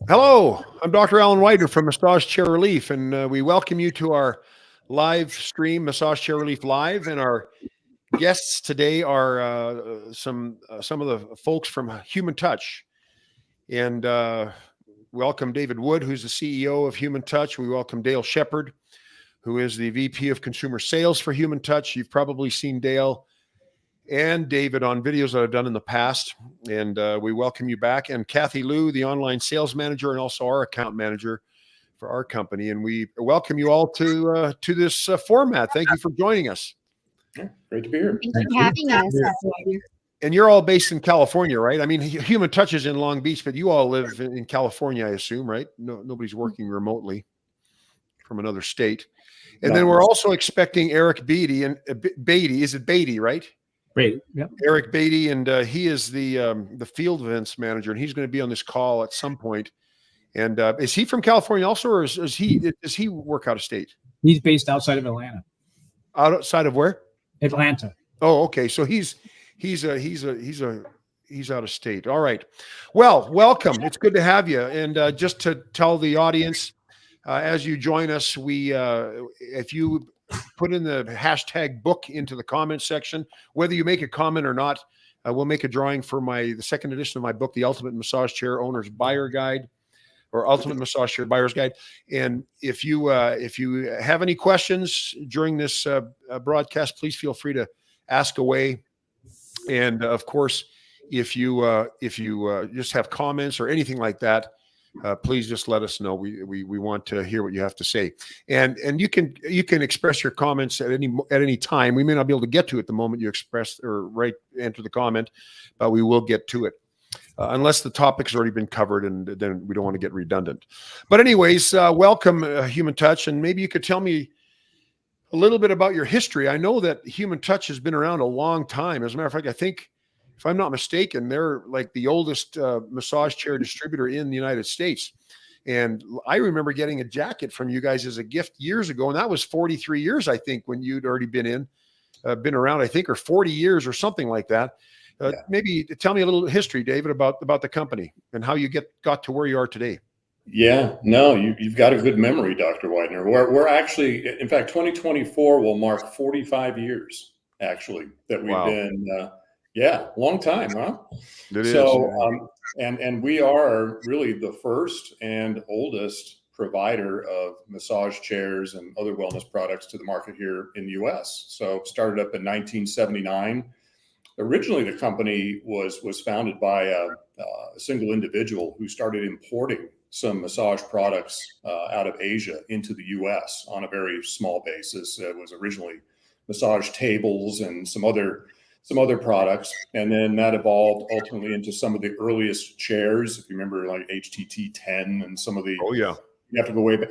Hello, I'm Dr. Alan Weidner from Massage Chair Relief, and we welcome you to our live stream, Massage Chair Relief Live. And our guests today are some of the folks from Human Touch. And welcome David Wood, who's the CEO of Human Touch. We welcome Dale Shepard, who is the VP of Consumer Sales for Human Touch. You've probably seen Dale and David on videos that I've done in the past. And we welcome you back. And Kathy Liu, the online sales manager and also our account manager for our company. And we welcome you all to this format. Thank you for joining us. Yeah, great to be here. Thank you for having us. And you're all based in California, right? I mean, Human Touch is in Long Beach, but you all live in California, I assume, right? No, nobody's working remotely from another state. And then we're also expecting Eric Beatty and Beatty. Is it Beatty, right? Great. Yep. Eric Beatty, and he is the field events manager, and he's going to be on this call at some point. And is he from California also, or does he work out of state? He's based outside of Atlanta. Outside of where? Atlanta. Oh, okay. So he's out of state. All right. Well, welcome. It's good to have you. And just to tell the audience, as you join us, if you put in the hashtag book into the comment section, whether you make a comment or not, we'll make a drawing for the second edition of my book, The Ultimate Massage Chair Owner's Buyer Guide, or Ultimate Massage Chair Buyer's Guide. And if you have any questions during this broadcast, please feel free to ask away. And of course, if you just have comments or anything like that, please just let us know. We want to hear what you have to say, and you can express your comments at any time. We may not be able to get to it the moment you express or enter the comment, but we will get to it unless the topic's already been covered, and then we don't want to get redundant. But anyways, welcome Human Touch, and maybe you could tell me a little bit about your history. I know that Human Touch has been around a long time. As a matter of fact, I think, if I'm not mistaken, they're like the oldest massage chair distributor in the United States. And I remember getting a jacket from you guys as a gift years ago. And that was 43 years, I think, when you'd already been around, I think, or 40 years or something like that. Yeah. Maybe tell me a little history, David, about the company and how you got to where you are today. Yeah, no, you've got a good memory, Dr. Weidner. We're actually, in fact, 2024 will mark 45 years, actually, that we've been yeah, long time, huh? It is. And we are really the first and oldest provider of massage chairs and other wellness products to the market here in the U.S. So started up in 1979. Originally, the company was founded by a single individual who started importing some massage products out of Asia into the U.S. on a very small basis. It was originally massage tables and some other products, and then that evolved ultimately into some of the earliest chairs. If you remember, like HTT 10 and some of the you have to go way back.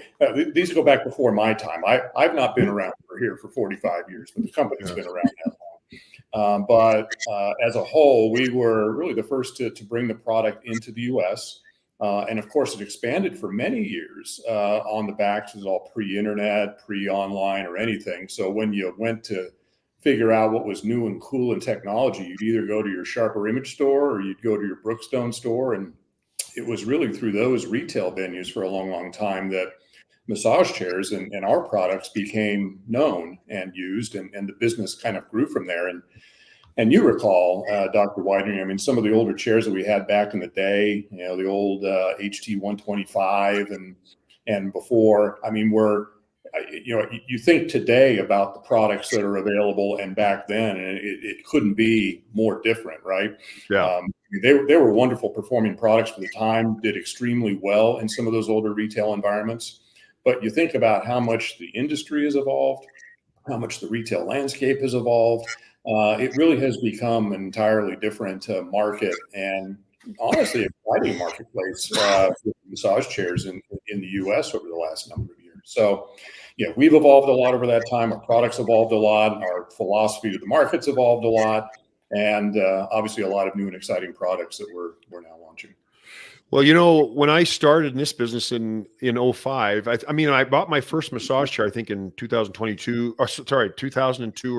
These go back before my time. I've not been around here for 45 years, but the company's been around that long. But as a whole, we were really the first to bring the product into the U.S. And of course, it expanded for many years on the back. It was all pre-internet, pre-online, or anything. So when you went to figure out what was new and cool in technology, you'd either go to your Sharper Image store or you'd go to your Brookstone store. And it was really through those retail venues for a long, long time that massage chairs and our products became known and used, and the business kind of grew from there. And you recall, Dr. Weidner, I mean, some of the older chairs that we had back in the day, you know, the old HT 125 and before, I mean, you think today about the products that are available, and back then, and it couldn't be more different, right? Yeah. They were wonderful performing products for the time, did extremely well in some of those older retail environments. But you think about how much the industry has evolved, how much the retail landscape has evolved. It really has become an entirely different market, and honestly, a exciting marketplace with massage chairs in the U.S. over the last number of years. So, yeah, we've evolved a lot over that time. Our products evolved a lot. Our philosophy of the market's evolved a lot, and obviously a lot of new and exciting products that we're now launching. Well, you know, when I started in this business in 05, I mean, I bought my first massage chair, I think in 2002 or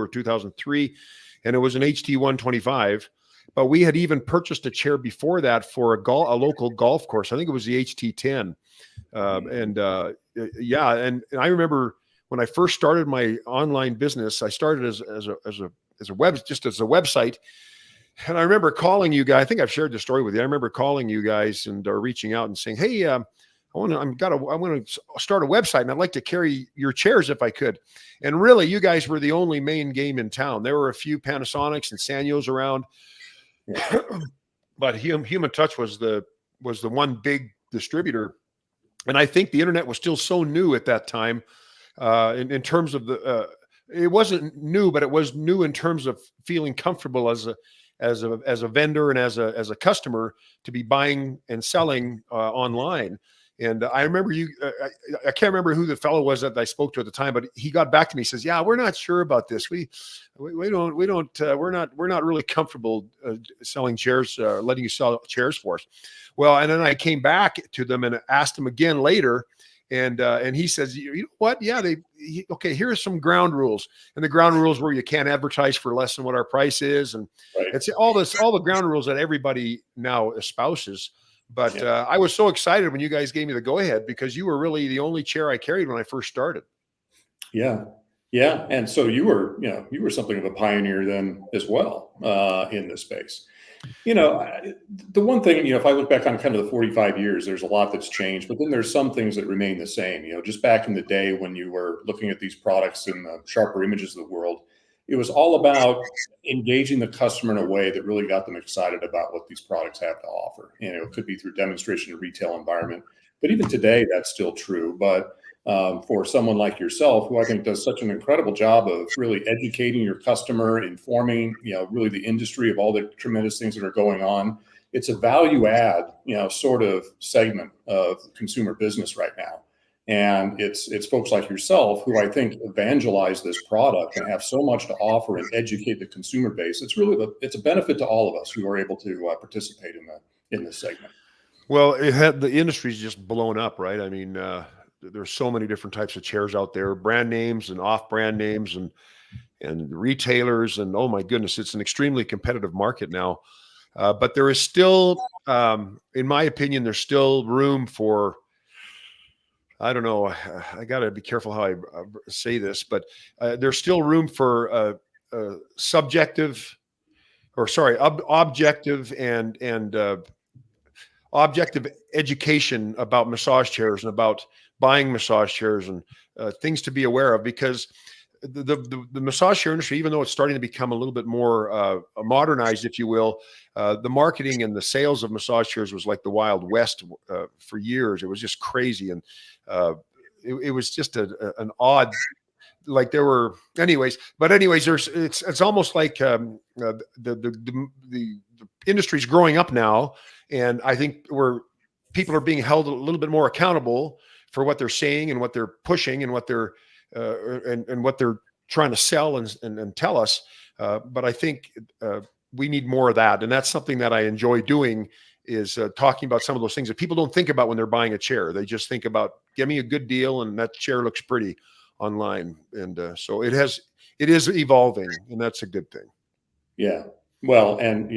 2003, and it was an HT 125. but we had even purchased a chair before that for a local golf course. I think it was the HT10. Yeah, and I remember when I first started my online business, I started as a website. And I remember calling you guys. I think I've shared the story with you. I remember calling you guys and reaching out and saying, "Hey, I want to start a website, and I'd like to carry your chairs if I could." And really, you guys were the only main game in town. There were a few Panasonics and Sanyos around, but Human Touch was the one big distributor. And I think the internet was still so new at that time, in terms of it wasn't new, but it was new in terms of feeling comfortable as a vendor and as a customer to be buying and selling online. And I remember I can't remember who the fellow was that I spoke to at the time, but he got back to me. He says, "Yeah, we're not sure about this. We're not really comfortable selling chairs, letting you sell chairs for us." Well, and then I came back to them and asked him again later, and he says, "You know what? Yeah, okay. Here are some ground rules, and the ground rules were you can't advertise for less than what our price is, and it's all the ground rules that everybody now espouses." But I was so excited when you guys gave me the go ahead, because you were really the only chair I carried when I first started. Yeah. Yeah. And so you were something of a pioneer then as well, in this space. The one thing, if I look back on kind of the 45 years, there's a lot that's changed, but then there's some things that remain the same. Just back in the day when you were looking at these products in the Sharper Images of the world, it was all about engaging the customer in a way that really got them excited about what these products have to offer. It could be through demonstration and retail environment, but even today that's still true. But for someone like yourself, who I think does such an incredible job of really educating your customer, informing, really the industry of all the tremendous things that are going on, it's a value add, sort of segment of consumer business right now. And it's folks like yourself who I think evangelize this product and have so much to offer and educate the consumer base. It's a benefit to all of us who are able to participate in this segment. Well, the industry's just blown up, right? I mean, there's so many different types of chairs out there, brand names and off-brand names and retailers, and oh my goodness, it's an extremely competitive market now. But there is still, in my opinion, there's still room for, I don't know, I got to be careful how I say this, but there's still room for objective and objective education about massage chairs and about buying massage chairs and things to be aware of, because the massage chair industry, even though it's starting to become a little bit more modernized, if you will, the marketing and the sales of massage chairs was like the Wild West for years. It was just crazy. And it was just an odd, like there were anyways, it's almost like the industry's growing up now. And I think people are being held a little bit more accountable for what they're saying and what they're pushing and what they're and what they're trying to sell and tell us. But I think we need more of that, and that's something that I enjoy doing, is talking about some of those things that people don't think about when they're buying a chair. They just think about, give me a good deal, and that chair looks pretty online. And so it is evolving, and that's a good thing. Yeah. Well, and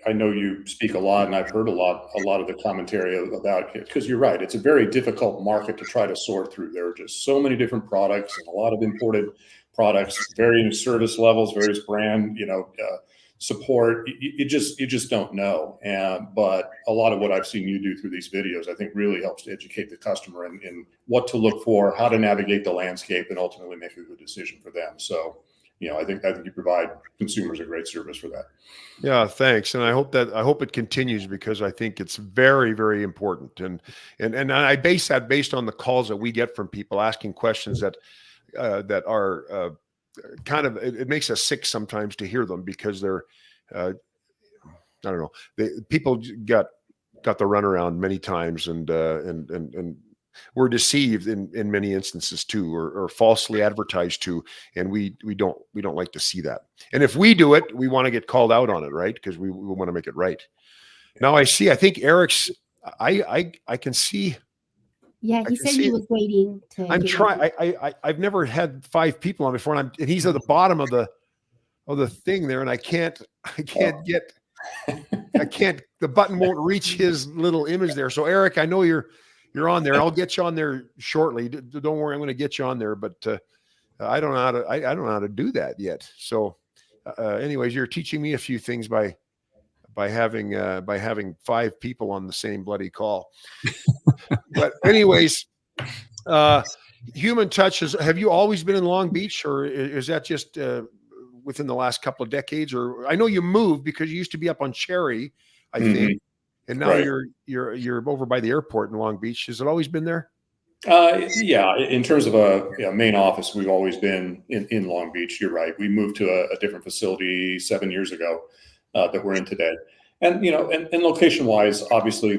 I know you speak a lot, and I've heard a lot of the commentary about it, because you're right. It's a very difficult market to try to sort through. There are just so many different products and a lot of imported products, varying service levels, various brand, support. You just don't know. But a lot of what I've seen you do through these videos, I think, really helps to educate the customer in what to look for, how to navigate the landscape, and ultimately make a good decision for them. So, I think you provide consumers a great service for that. Yeah, thanks. And I hope it continues, because I think it's very, very important. And I base that based on the calls that we get from people asking questions that are kind of, it makes us sick sometimes to hear them, because they're, I don't know, people got the runaround many times, and we're deceived in many instances too, or falsely advertised to, and we don't like to see that. And if we do it, we want to get called out on it, right? Because we want to make it right. Now I think Eric's, I can see. Yeah, he said he was waiting to. I'm trying. I've never had 5 people on before, and he's at the bottom of the thing there, and I can't get. the button won't reach his little image there. So Eric, I know you're on there. I'll get you on there shortly. Don't worry, I'm going to get you on there, but I don't know how to, I don't know how to do that yet. So anyways, you're teaching me a few things by having 5 people on the same bloody call. But anyways, Human Touch have you always been in Long Beach, or is that just within the last couple of decades? Or I know you moved because you used to be up on Cherry, I think, and now you're over by the airport in Long Beach. Has it always been there? Yeah, in terms of a main office, we've always been in Long Beach. You're right. We moved to a different facility 7 years ago that we're in today. And, and location wise, obviously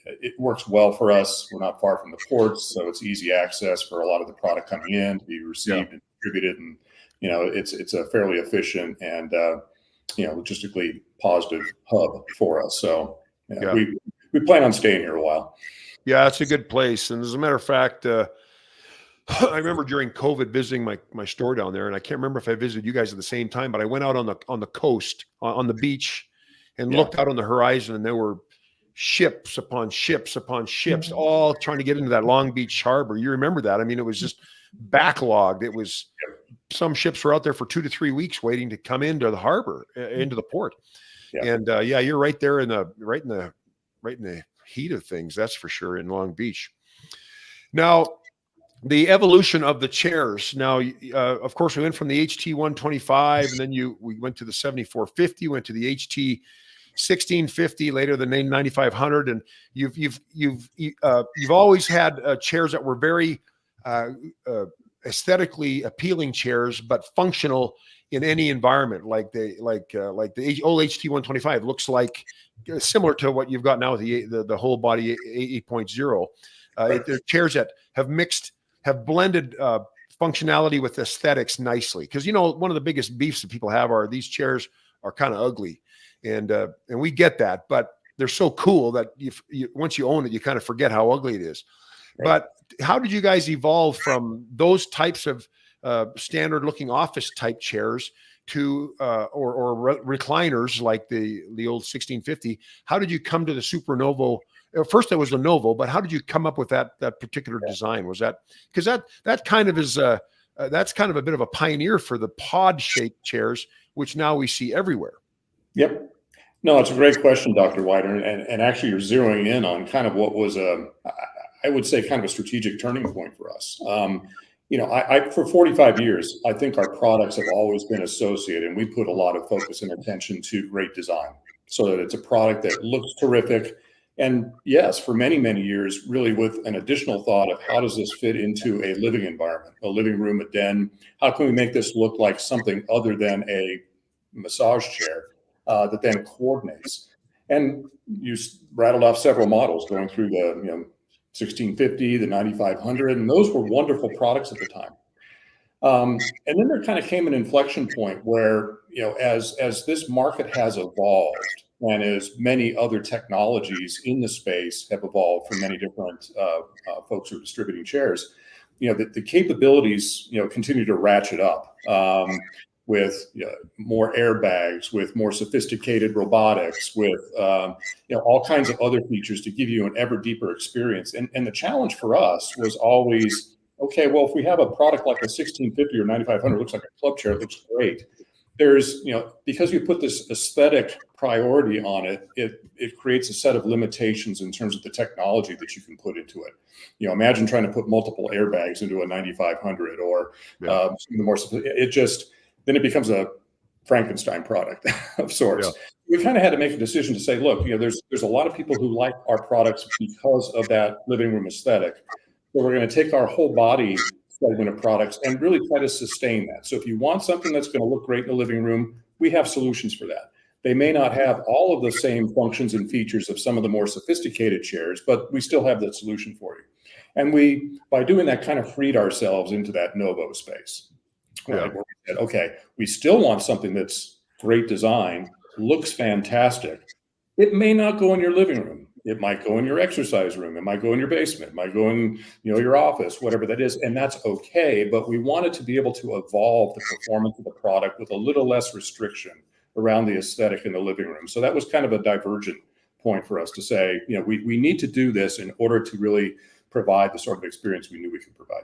it works well for us. We're not far from the ports, so it's easy access for a lot of the product coming in to be received and distributed. And, it's a fairly efficient and, logistically positive hub for us. So we plan on staying here a while. Yeah, it's a good place. And as a matter of fact, I remember during COVID visiting my store down there, and I can't remember if I visited you guys at the same time, but I went out on the coast, on the beach, and looked out on the horizon, and there were ships upon ships upon ships, all trying to get into that Long Beach harbor. You remember that? I mean, it was just backlogged. It was some ships were out there for 2 to 3 weeks waiting to come into the harbor, into the port. Yeah. And you're right there in the heat of things, that's for sure, in Long Beach. Now, the evolution of the chairs. Now, of course, we went from the HT 125, and then we went to the 7450, went to the HT 1650, later the name 9500, and you've always had chairs that were very aesthetically appealing chairs, but functional in any environment. Like the old HT 125 looks like similar to what you've got now with the whole body 8.0. The chairs that have blended functionality with aesthetics nicely. Because one of the biggest beefs that people have are these chairs are kind of ugly, and we get that, but they're so cool that once you own it, you kind of forget how ugly it is. Right. But how did you guys evolve from those types of standard looking office type chairs to or recliners like the old 1650? How did you come to the Super Novo? First there was the Novo, but how did you come up with that particular design? Was that because that kind of is that's kind of a bit of a pioneer for the pod shaped chairs, which now we see everywhere? Yep. No, it's a great question, Dr. Weidner, and actually you're zeroing in on kind of what was I would say kind of a strategic turning point for us. For 45 years, I think our products have always been associated, and we put a lot of focus and attention to great design, so that it's a product that looks terrific. And yes, for many, many years, really with an additional thought of how does this fit into a living environment, a living room, a den? How can we make this look like something other than a massage chair that then coordinates? And you rattled off several models going through the 1650, the 9500, and those were wonderful products at the time. And then there kind of came an inflection point where, as this market has evolved, and as many other technologies in the space have evolved from many different folks who are distributing chairs, the capabilities, continue to ratchet up with more airbags, with more sophisticated robotics, with all kinds of other features to give you an ever deeper experience. And the challenge for us was always, okay, well, if we have a product like a 1650 or 9500, looks like a club chair, it looks great. There's, because we put this aesthetic priority on it, it creates a set of limitations in terms of the technology that you can put into it. Imagine trying to put multiple airbags into a 9500 or then it becomes a Frankenstein product of sorts. Yeah. We kind of had to make a decision to say, look, there's a lot of people who like our products because of that living room aesthetic. So we're going to take our whole body segment of products and really try to sustain that. So if you want something that's going to look great in the living room, we have solutions for that. They may not have all of the same functions and features of some of the more sophisticated chairs, but we still have that solution for you. And we, by doing that, kind of freed ourselves into that Novo space. Right, where we said, okay, we still want something that's great design, looks fantastic. It may not go in your living room. It might go in your exercise room. It might go in your basement. It might go in, your office, whatever that is. And that's okay. But we wanted to be able to evolve the performance of the product with a little less restriction around the aesthetic in the living room. So that was kind of a divergent point for us to say, we need to do this in order to really provide the sort of experience we knew we could provide.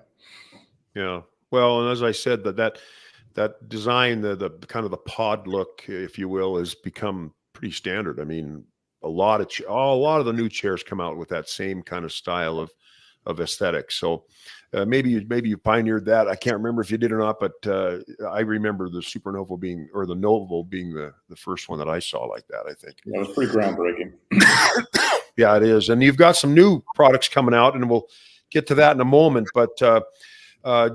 Yeah. Well, and as I said, that design, the kind of the pod look, if you will, has become pretty standard. I mean, a lot of the new chairs come out with that same kind of style of aesthetic. So maybe you pioneered that. I can't remember if you did or not, but I remember the Supernova being, or the Novo being the first one that I saw like that, I think. That was pretty groundbreaking. Yeah, it is. And you've got some new products coming out, and we'll get to that in a moment. But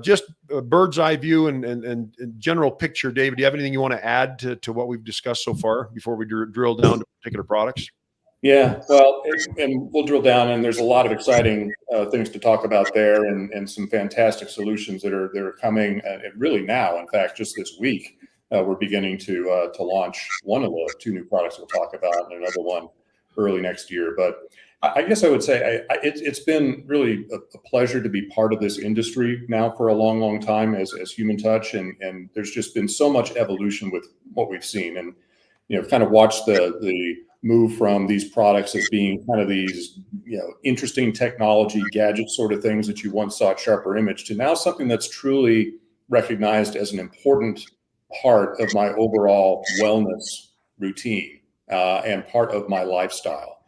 just a bird's eye view and general picture, David, do you have anything you want to add to what we've discussed so far before we drill down to particular products? Yeah, well, and we'll drill down, and there's a lot of exciting things to talk about there, and some fantastic solutions that are coming. Really now, in fact, just this week, we're beginning to launch one of the two new products we'll talk about, and another one early next year. But I guess I would say it's been really a pleasure to be part of this industry now for a long, long time as Human Touch, and there's just been so much evolution with what we've seen, and kind of watched the move from these products as being kind of these interesting technology gadget sort of things that you once saw at Sharper Image to now something that's truly recognized as an important part of my overall wellness routine and part of my lifestyle.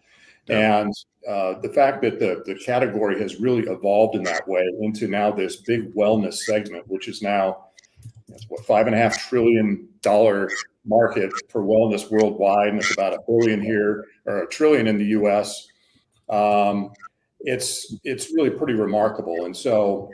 Yeah. And the fact that the category has really evolved in that way into now this big wellness segment, which is now $5.5 trillion market for wellness worldwide, and it's about $1 billion here, or $1 trillion in the U.S. It's really pretty remarkable. And so,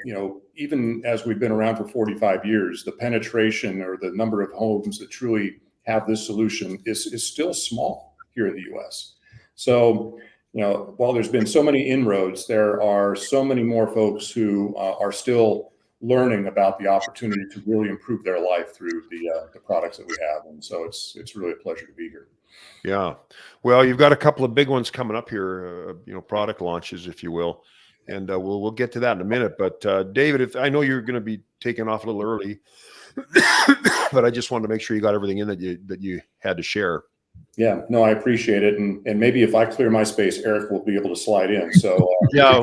even as we've been around for 45 years, the penetration or the number of homes that truly have this solution is still small here in the U.S. So, while there's been so many inroads, there are so many more folks who are still learning about the opportunity to really improve their life through the products that we have. And so it's really a pleasure to be here. Yeah. Well, you've got a couple of big ones coming up here, product launches, if you will. And we'll get to that in a minute. But David, I know you're going to be taking off a little early, but I just wanted to make sure you got everything in that you had to share. Yeah, no, I appreciate it. And maybe if I clear my space, Eric will be able to slide in. So yeah,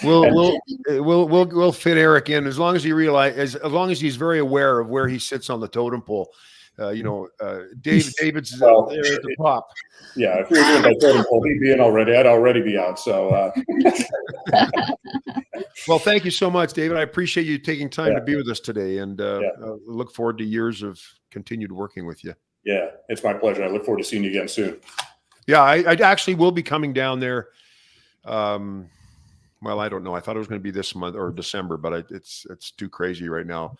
We'll fit Eric in as long as he as long as he's very aware of where he sits on the totem pole. David's there at the top. Yeah, if we were doing by totem pole, he'd be in already. I'd already be out. So, well, thank you so much, David. I appreciate you taking time to be with us today, and look forward to years of continued working with you. Yeah, it's my pleasure. I look forward to seeing you again soon. Yeah, I actually will be coming down there. Well, I don't know. I thought it was going to be this month or December, but it's too crazy right now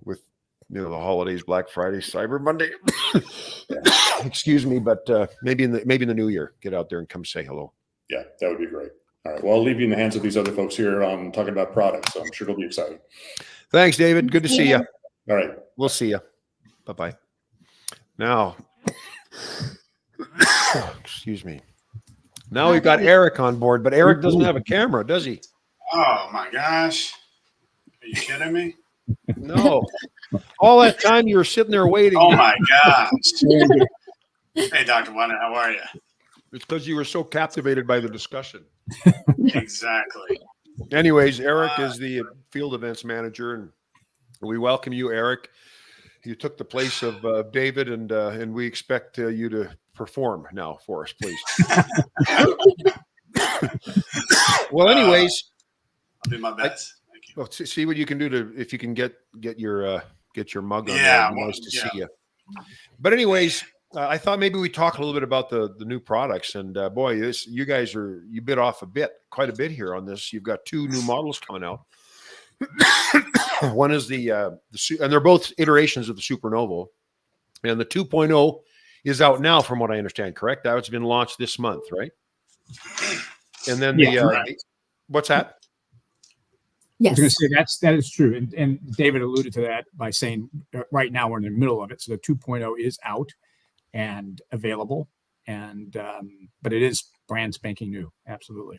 with the holidays, Black Friday, Cyber Monday. Excuse me, but maybe in the new year, get out there and come say hello. Yeah, that would be great. All right. Well, I'll leave you in the hands of these other folks here on talking about products. So I'm sure it'll be exciting. Thanks, David. Good to see you. All right. We'll see you. Bye-bye. Now, excuse me. Now we've got Eric on board, but Eric doesn't have a camera, does he? Oh my gosh. Are you kidding me? No. All that time you were sitting there waiting. Oh my gosh. Hey, Dr. Weidner, how are you? It's because you were so captivated by the discussion. Exactly. Anyways, Eric is the field events manager, and we welcome you, Eric. You took the place of David, and we expect you to perform now for us, please. Well, anyways, I'll do my best. Thank you. Well, see what you can do if you can get your mug on. Yeah, there. Nice to see you. But anyways, I thought maybe we talk a little bit about the new products, and boy, you guys you bit off quite a bit here on this. You've got two new models coming out. One is and they're both iterations of the Supernova, and the 2.0 is out now, from what I understand. Correct? That's been launched this month, right? And then what's that? Yes. I was going to say that is true, and David alluded to that by saying right now we're in the middle of it. So the 2.0 is out and available, and but it is brand spanking new, absolutely.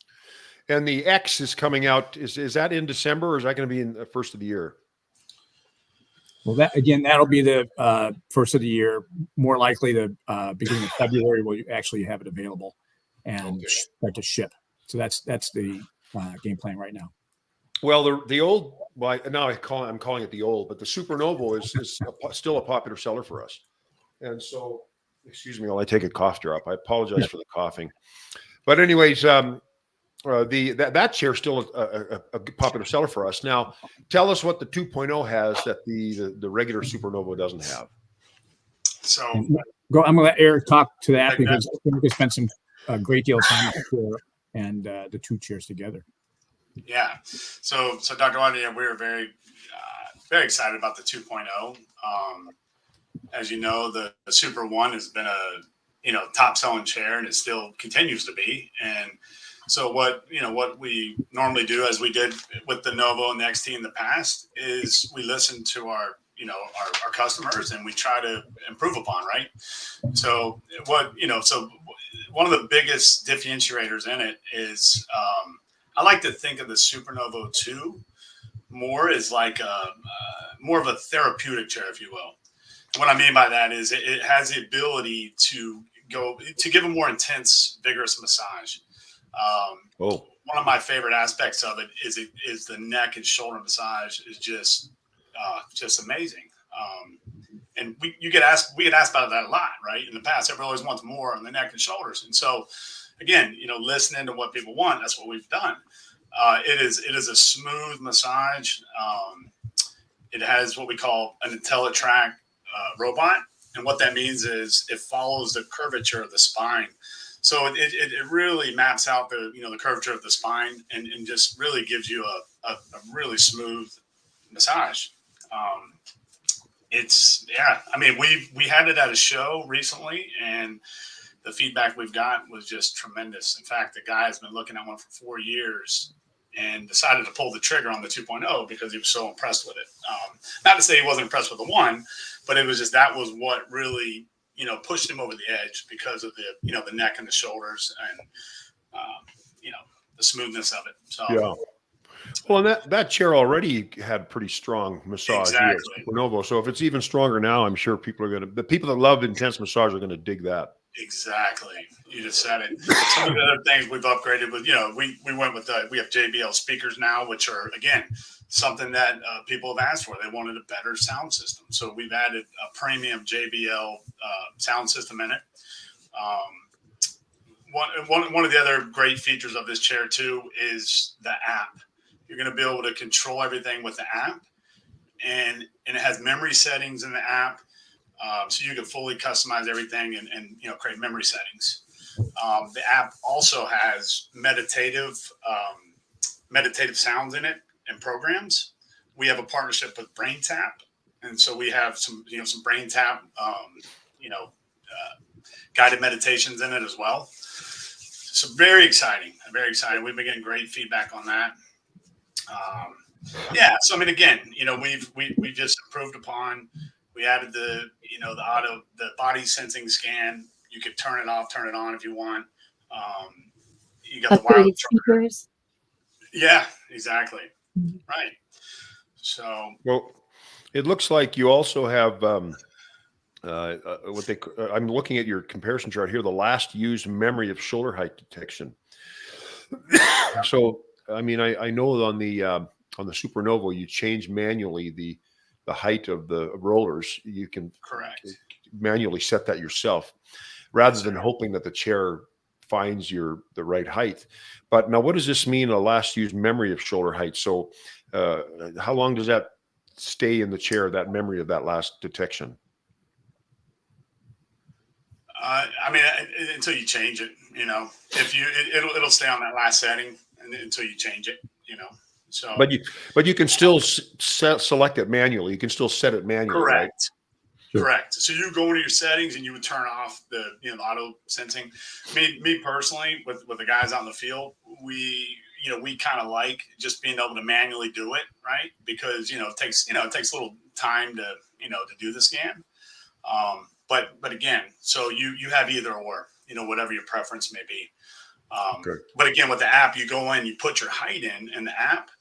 And the X is coming out. Is that in December, or is that going to be in the first of the year? Well, that'll be the first of the year. More likely the beginning of February will actually have it available and start to ship. So that's the game plan right now. Well, the old, well, now I'm calling it the old, but the Supernovo is still a popular seller for us. And so, excuse me while I take a cough drop. I apologize for the coughing. But anyways, that chair is still a popular seller for us. Now, tell us what the 2.0 has that the regular Supernovo doesn't have. So I'm going to let Eric talk to that Like because we spent a great deal of time with the chair and the two chairs together. yeah, so Dr. Weidner, yeah, we were very excited about the 2.0. As you know, the Super One has been a top selling chair, and it still continues to be. And so what we normally do, as we did with the Novo and the XT in the past, is we listen to our customers and we try to improve upon, right? So one of the biggest differentiators in it is I like to think of the Supernovo 2 more as like more of a therapeutic chair, if you will. And what I mean by that is it has the ability to give a more intense, vigorous massage. One of my favorite aspects of it is the neck and shoulder massage is just amazing. And we get asked about that a lot, right? In the past, everybody always wants more on the neck and shoulders. And so, again, listening to what people want, that's what we've done. It is a smooth massage. It has what we call an IntelliTrack robot, and what that means is it follows the curvature of the spine. So it really maps out the curvature of the spine and just really gives you a really smooth massage. We had it at a show recently, and the feedback we've got was just tremendous. In fact, the guy has been looking at one for 4 years and decided to pull the trigger on the 2.0 because he was so impressed with it. Not to say he wasn't impressed with the one, but it was just that was what really pushed him over the edge because of the neck and the shoulders and the smoothness of it. So yeah. Well, and that chair already had pretty strong massage. Exactly. Supernovo. So if it's even stronger now, I'm sure the people that love intense massage are going to dig that. Exactly. You just said it. Some of the other things we've upgraded with, we went with we have JBL speakers now, which are, again, something that people have asked for. They wanted a better sound system. So we've added a premium JBL sound system in it. One of the other great features of this chair, too, is the app. You're going to be able to control everything with the app. And it has memory settings in the app. So you can fully customize everything and create memory settings. The app also has meditative sounds in it and programs. We have a partnership with BrainTap, and so we have some BrainTap guided meditations in it as well. So very exciting, very exciting. We've been getting great feedback on that. So I mean, again, we just improved upon. We added the body sensing scan. You could turn it off, turn it on if you want. You got the wireless speakers. Yeah, exactly. Mm-hmm. Right. So, well, it looks like you also have I'm looking at your comparison chart here. The last used memory of shoulder height detection. So, I mean, I know on the Supernovo, you change manually the height of the rollers. You can manually set that yourself rather than hoping that the chair finds the right height. But now, what does this mean? A last used memory of shoulder height. So how long does that stay in the chair, that memory of that last detection? I mean, until you change it, if it'll stay on that last setting until you change it, So, but you can still select it manually. You can still set it manually. Correct. Right? Correct. So you go into your settings and you would turn off the auto sensing. Me personally, with the guys out in the field, we kind of like just being able to manually do it, right? Because it takes a little time to do the scan. But again, so you have either or, whatever your preference may be. But again, with the app, you go in, you put your height in the app,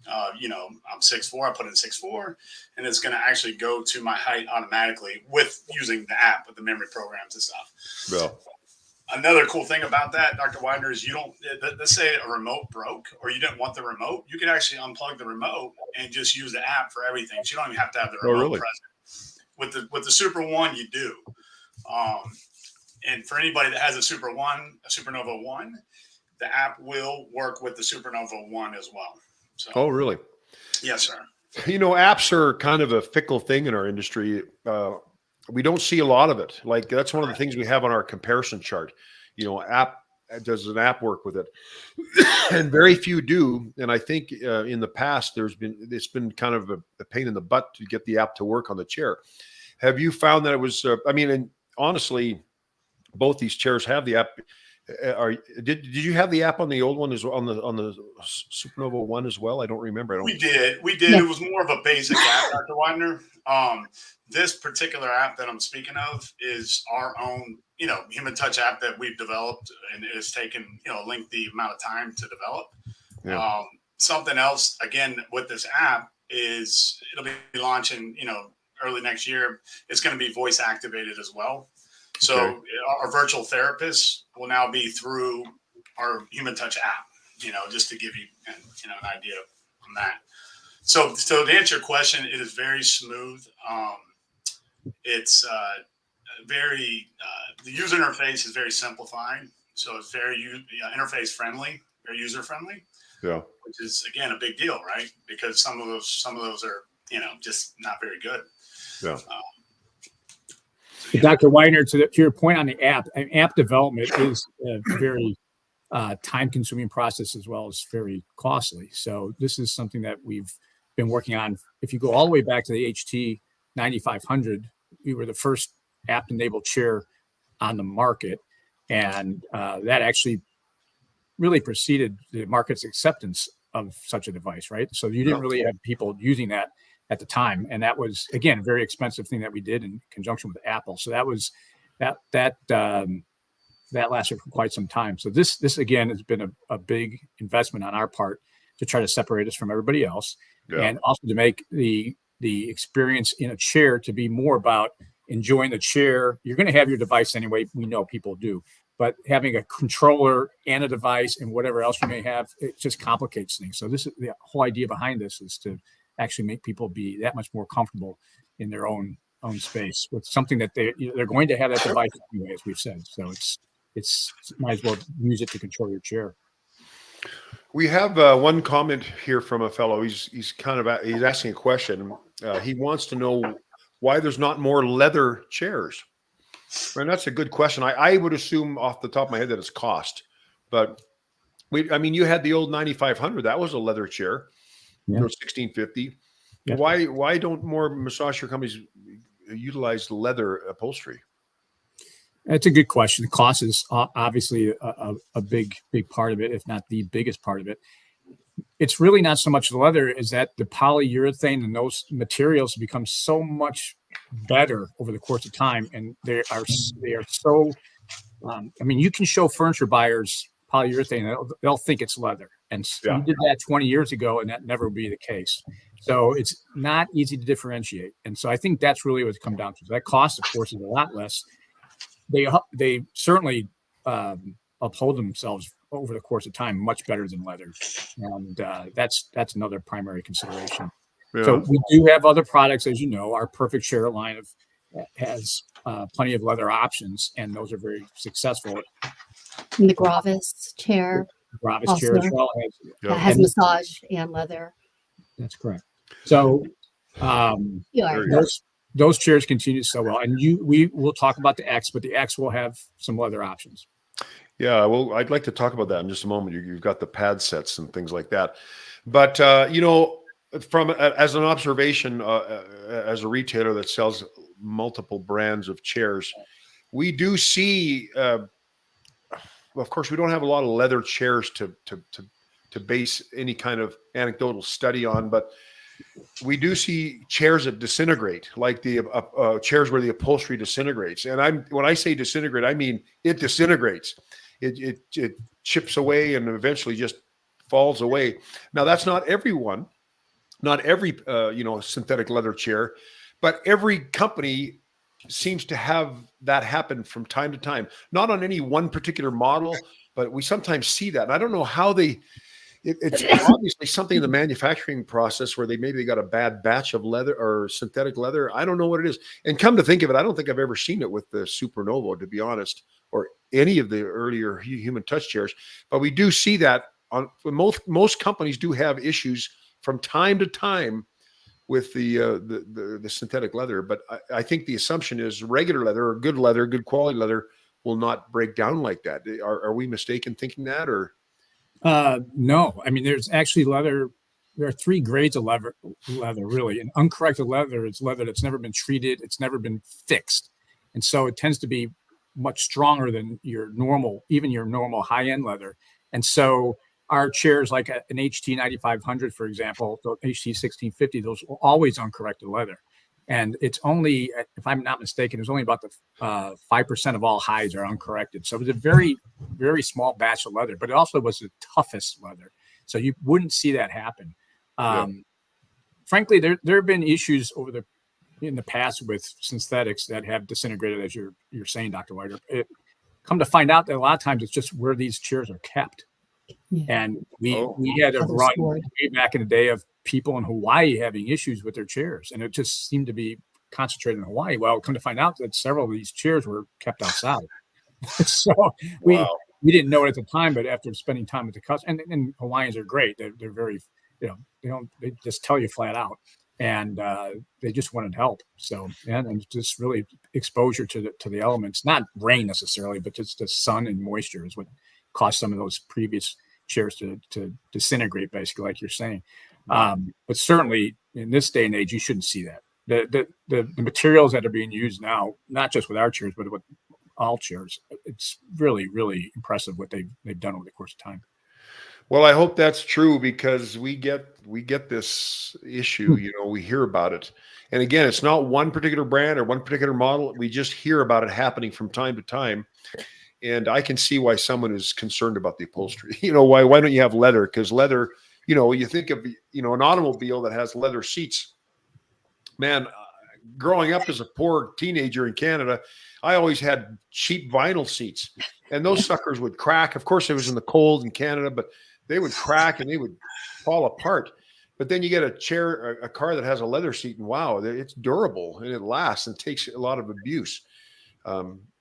I'm 6'4", I put in 6'4", and it's going to actually go to my height automatically with using the app with the memory programs and stuff. Well, Another cool thing about that, Dr. Weidner, is let's say a remote broke or you didn't want the remote, you could actually unplug the remote and just use the app for everything. So you don't even have to have the remote present. With the Super One, you do. And for anybody that has a Supernova 1, the app will work with the Supernova 1 as well. So, oh, really? Yes, sir. Apps are kind of a fickle thing in our industry. We don't see a lot of it. Like that's one of the things we have on our comparison chart. Does an app work with it? And very few do. And I think in the past, it's been kind of a pain in the butt to get the app to work on the chair. Have you found that it was? And honestly, both these chairs have the app. Did you have the app on the old one as well, on the Supernova 1 as well? I don't remember. We did. Yeah. It was more of a basic app, Dr. Weidner. This particular app that I'm speaking of is our own, human touch app that we've developed, and it has taken, a lengthy amount of time to develop. Yeah. Something else, again, with this app is it'll be launching, early next year. It's going to be voice activated as well. So our virtual therapists will now be through our human touch app, just to give you, an idea on that. So to answer your question, it is very smooth. It's very, the user interface is very simplified. So it's very interface friendly, very user friendly. Yeah. Which is, again, a big deal, right? Because some of those are, just not very good. Yeah. Dr. Weidner, to your point on the app development is a very time-consuming process as well as very costly. So this is something that we've been working on. If you go all the way back to the HT 9500, we were the first app-enabled chair on the market, and that actually really preceded the market's acceptance of such a device, right? So you didn't really have people using that at the time, and that was, again, a very expensive thing that we did in conjunction with Apple. So that was that lasted for quite some time. So this again has been a big investment on our part to try to separate us from everybody else, and also to make the experience in a chair to be more about enjoying the chair. You're going to have your device anyway. We know people do, but having a controller and a device and whatever else you may have, it just complicates things. So this is the whole idea behind this, is to actually make people be that much more comfortable in their own space with something that they're going to have that device anyway, as we've said. So it's might as well use it to control your chair. We have one comment here from a fellow. He's asking a question. He wants to know why there's not more leather chairs. And that's a good question. I would assume off the top of my head that it's cost, but you had the old 9500. That was a leather chair. Yeah. 1650. Yeah. Why don't more massage chair companies utilize leather upholstery? That's a good question. The cost is obviously a big part of it, if not the biggest part of it. It's really not so much the leather, is that the polyurethane and those materials become so much better over the course of time, and they are so. You can show furniture buyers polyurethane, they'll think it's leather, and you did that 20 years ago, and that never would be the case. So it's not easy to differentiate, and so I think that's really what it's come down to. That cost, of course, is a lot less. They certainly uphold themselves over the course of time much better than leather, and that's another primary consideration. Yeah. So we do have other products, as you know. Our Perfect Chair line has plenty of leather options, and those are very successful. And the Gravis chair. Gravis chair as well has massage and leather. That's correct. So those chairs continue to sell well, and we will talk about the X, but the X will have some leather options. Yeah, well, I'd like to talk about that in just a moment. You've got the pad sets and things like that, but from as an observation, as a retailer that sells multiple brands of chairs, we do see. Of course, we don't have a lot of leather chairs to base any kind of anecdotal study on, but we do see chairs that disintegrate, like the chairs where the upholstery disintegrates. And when I say disintegrate, I mean it disintegrates. It chips away and eventually just falls away. Now, that's not everyone. not every synthetic leather chair, but every company seems to have that happen from time to time. Not on any one particular model, but we sometimes see that. And I don't know how it's obviously something in the manufacturing process where maybe they got a bad batch of leather or synthetic leather. I don't know what it is. And come to think of it, I don't think I've ever seen it with the Supernovo, to be honest, or any of the earlier human touch chairs. But we do see that on most companies do have issues from time to time with the synthetic leather. But I think the assumption is regular leather, good quality leather will not break down like that. Are we mistaken thinking that, or? No, I mean, there's actually leather. There are three grades of leather really. And uncorrected leather is leather that's never been treated. It's never been fixed. And so it tends to be much stronger than even your normal high-end leather. And so our chairs, like an HT 9500, for example, the HT 1650, those are always uncorrected leather. And it's only, if I'm not mistaken, it's only about the 5% of all hides are uncorrected. So it was a very, very small batch of leather, but it also was the toughest leather. So you wouldn't see that happen. Frankly, there have been issues in the past with synthetics that have disintegrated, as you're saying, Dr. Weidner. Come to find out that a lot of times it's just where these chairs are kept. Yeah. And we had a run way back in the day of people in Hawaii having issues with their chairs, and it just seemed to be concentrated in Hawaii. Well, come to find out that several of these chairs were kept outside. So we didn't know it at the time, but after spending time with the customer, and Hawaiians are great. They're very, they just tell you flat out, and they just wanted help. So and just really exposure to the elements, not rain necessarily, but just the sun and moisture is what caused some of those previous chairs to disintegrate, basically, like you're saying. But certainly in this day and age, you shouldn't see that. The materials that are being used now, not just with our chairs, but with all chairs, it's really, really impressive what they've done over the course of time. Well, I hope that's true, because we get this issue, we hear about it. And again, it's not one particular brand or one particular model. We just hear about it happening from time to time. And I can see why someone is concerned about the upholstery. Why don't you have leather? Because leather, you think of, an automobile that has leather seats. Man, growing up as a poor teenager in Canada, I always had cheap vinyl seats, and those suckers would crack. Of course, it was in the cold in Canada, but they would crack and they would fall apart. But then you get a car that has a leather seat, and wow, it's durable and it lasts and takes a lot of abuse.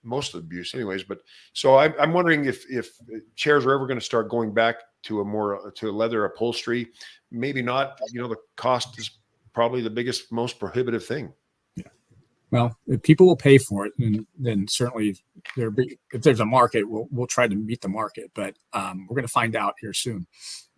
Most of the abuse anyways. But so I'm wondering if chairs are ever going to start going back to a leather upholstery. Maybe not. The cost is probably the biggest, most prohibitive thing. Yeah. Well, if people will pay for it, then certainly if there's a market, we'll try to meet the market. But we're going to find out here soon.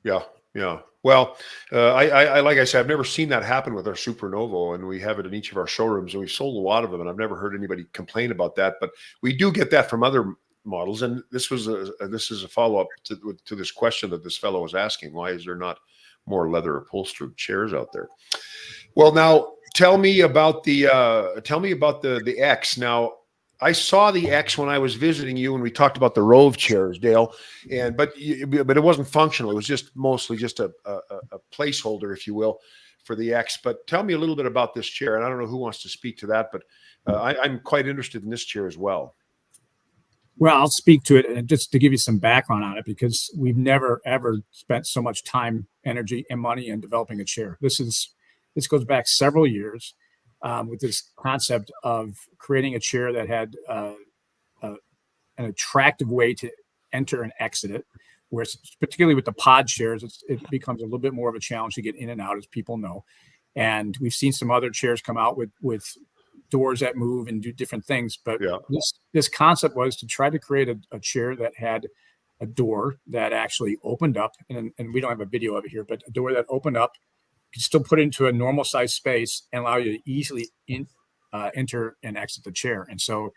Yeah. Yeah. Well, I like I said, I've never seen that happen with our Supernovo, and we have it in each of our showrooms, and we've sold a lot of them, and I've never heard anybody complain about that. But we do get that from other models, and this is a follow up to this question that this fellow was asking: why is there not more leather upholstered chairs out there? Well, now tell me about the X. Now, I saw the X when I was visiting you, and we talked about the Rove chairs, Dale, but it wasn't functional. It was just mostly just a placeholder, if you will, for the X. But tell me a little bit about this chair, and I don't know who wants to speak to that, but I'm quite interested in this chair as well. Well, I'll speak to it, and just to give you some background on it, because we've never ever spent so much time, energy, and money in developing a chair. This goes back several years. With this concept of creating a chair that had an attractive way to enter and exit it, where particularly with the pod chairs, it becomes a little bit more of a challenge to get in and out, as people know. And we've seen some other chairs come out with doors that move and do different things. But this concept was to try to create a chair that had a door that actually opened up, and we don't have a video of it here, but a door that opened up, you could still put it into a normal size space and allow you to easily enter and exit the chair. And so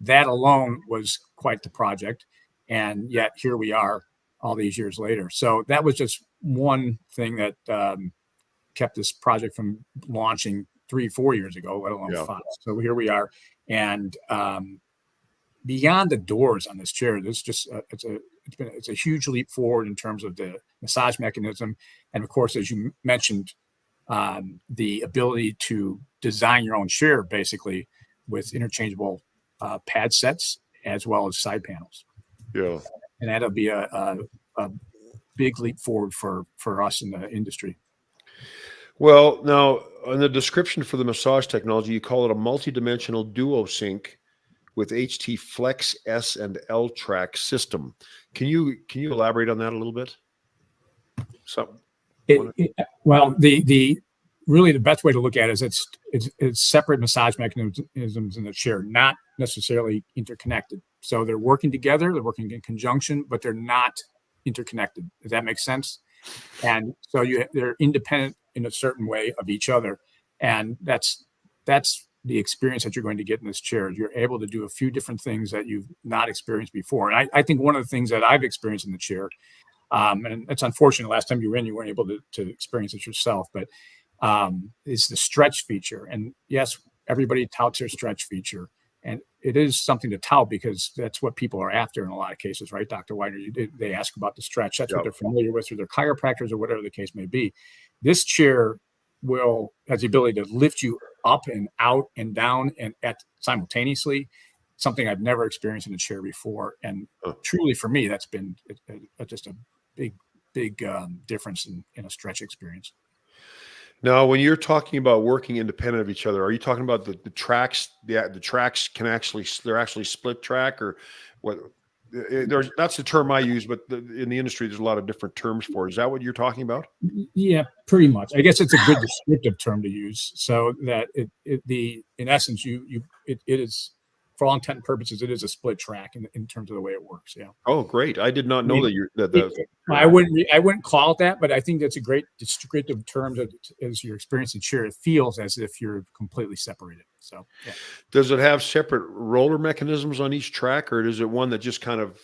that alone was quite the project. And yet here we are all these years later. So that was just one thing that kept this project from launching 3-4 years ago, let alone 5. So here we are. And beyond the doors on this chair, there's just it's a huge leap forward in terms of the massage mechanism. And of course, as you mentioned, the ability to design your own chair, basically with interchangeable pad sets as well as side panels. Yeah. And that'll be a big leap forward for us in the industry. Well, now on the description for the massage technology, you call it a multi-dimensional duo sync with HT Flex S and L track system. Can you elaborate on that a little bit? Well, the really the best way to look at it is it's separate massage mechanisms in the chair, not necessarily interconnected. So they're working together, they're working in conjunction, but they're not interconnected. Does that make sense? And so they're independent in a certain way of each other, and that's the experience that you're going to get in this chair. You're able to do a few different things that you've not experienced before. And I think one of the things that I've experienced in the chair, and it's unfortunate last time you were in, you weren't able to experience it yourself, but is the stretch feature. And yes, everybody touts their stretch feature. And it is something to tout because that's what people are after in a lot of cases, right, Dr. Weidner? They ask about the stretch. That's what they're familiar with, or their chiropractors or whatever the case may be. This chair has the ability to lift you up and out and down and simultaneously, something I've never experienced in a chair before. And truly for me, that's been just a big difference in a stretch experience. Now, when you're talking about working independent of each other, are you talking about the tracks? The tracks they're actually split track, or what? That's the term I use, but in the industry, there's a lot of different terms for it. Is that what you're talking about? Yeah, pretty much. I guess it's a good descriptive term to use. So that in essence, it is, for all intent and purposes, it is a split track in terms of the way it works. Yeah. Oh, great! I did not know I wouldn't call it that, but I think that's a great descriptive term as your experience in chair. It feels as if you're completely separated. So, yeah. Does it have separate roller mechanisms on each track, or is it one that just kind of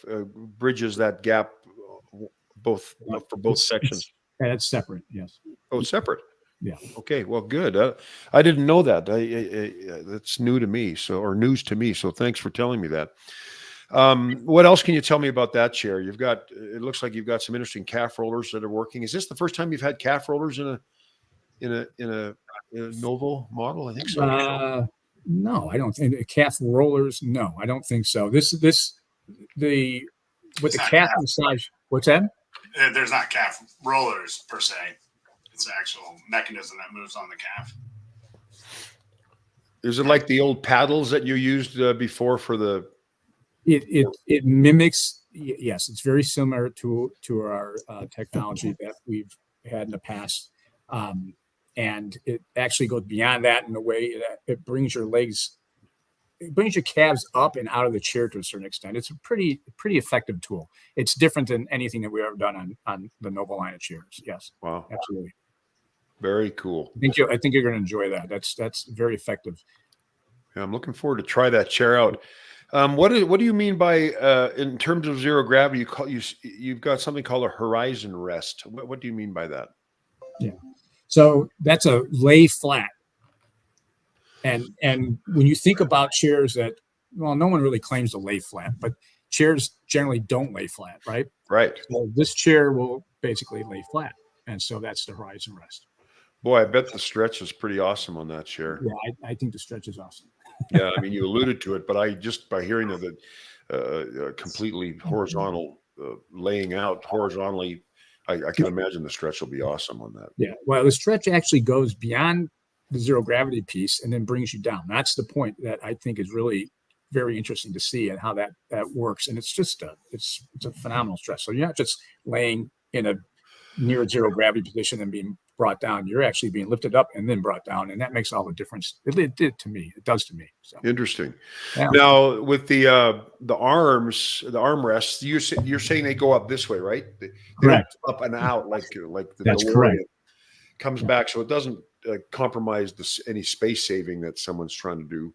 bridges that gap for both sections? It's separate. Yes. Oh, it's separate. Yeah. Okay. Well, good. I didn't know that. That's new to me. Or news to me. So thanks for telling me that. What else can you tell me about that chair? It looks like you've got some interesting calf rollers that are working. Is this the first time you've had calf rollers in a Novo model? I think so. No, I don't think calf rollers. No, I don't think so. With the calf massage. What's that? There's not calf rollers per se. It's an actual mechanism that moves on the calf. Is it like the old paddles that you used before for the? It mimics. Yes, it's very similar to our technology that we've had in the past, and it actually goes beyond that in a way that it brings your calves up and out of the chair to a certain extent. It's a pretty effective tool. It's different than anything that we've ever done on the Novo line of chairs. Yes. Wow. Absolutely. Very cool. I think you're going to enjoy that. That's very effective. Yeah, I'm looking forward to try that chair out. What do you mean by in terms of zero gravity? You've got something called a horizon rest. What do you mean by that? Yeah. So that's a lay flat. And when you think about chairs no one really claims to lay flat, but chairs generally don't lay flat, right? Right. So this chair will basically lay flat. And so that's the horizon rest. Boy, I bet the stretch is pretty awesome on that chair. Yeah, I think the stretch is awesome. Yeah, I mean, you alluded to it, but by hearing of it completely horizontal, laying out horizontally, I can imagine the stretch will be awesome on that. Yeah, well, the stretch actually goes beyond the zero gravity piece and then brings you down. That's the point that I think is really very interesting to see and how that works. And it's just it's a phenomenal stretch. So you're not just laying in a near zero gravity position and being brought down. You're actually being lifted up and then brought down, and that makes all the difference. It did to me. It does to me. So interesting. Yeah. Now with the armrests, you're saying they go up this way, right? They Correct. Up and out like the That's DeLorean correct. comes back, so it doesn't compromise any space saving that someone's trying to do.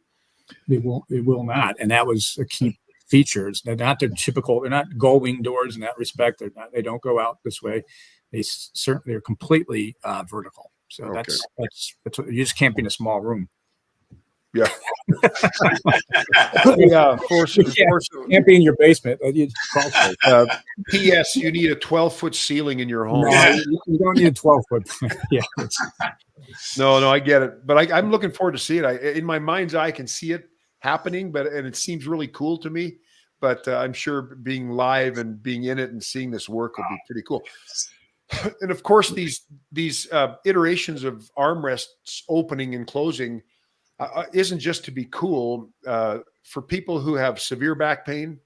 It will not, and that was a key features. They're not their typical. They're not gull-wing doors in that respect. They don't go out this way. They're completely vertical. So Okay. that's you just can't be in a small room. Yeah. Yeah. Can't be in your basement. P.S. You need a 12-foot ceiling in your home. No, you don't need a 12-foot. Yeah. No, I get it, but I'm looking forward to see it. In my mind's eye, I can see it happening, and it seems really cool to me. But I'm sure being live and being in it and seeing this work will be pretty cool. And of course, these iterations of armrests opening and closing isn't just to be cool for people who have severe back pain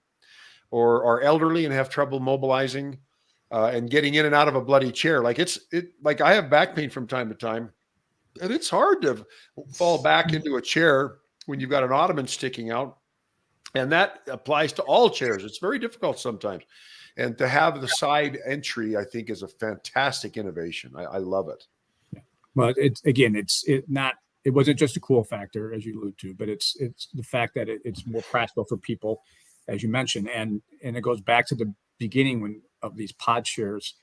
or are elderly and have trouble mobilizing and getting in and out of a bloody chair. Like like I have back pain from time to time, and it's hard to fall back into a chair when you've got an ottoman sticking out. And that applies to all chairs. It's very difficult sometimes. And to have the side entry, I think, is a fantastic innovation. I love it. But it wasn't just a cool factor, as you allude to, but it's the fact that it's more practical for people, as you mentioned, and it goes back to the beginning of these pod chairs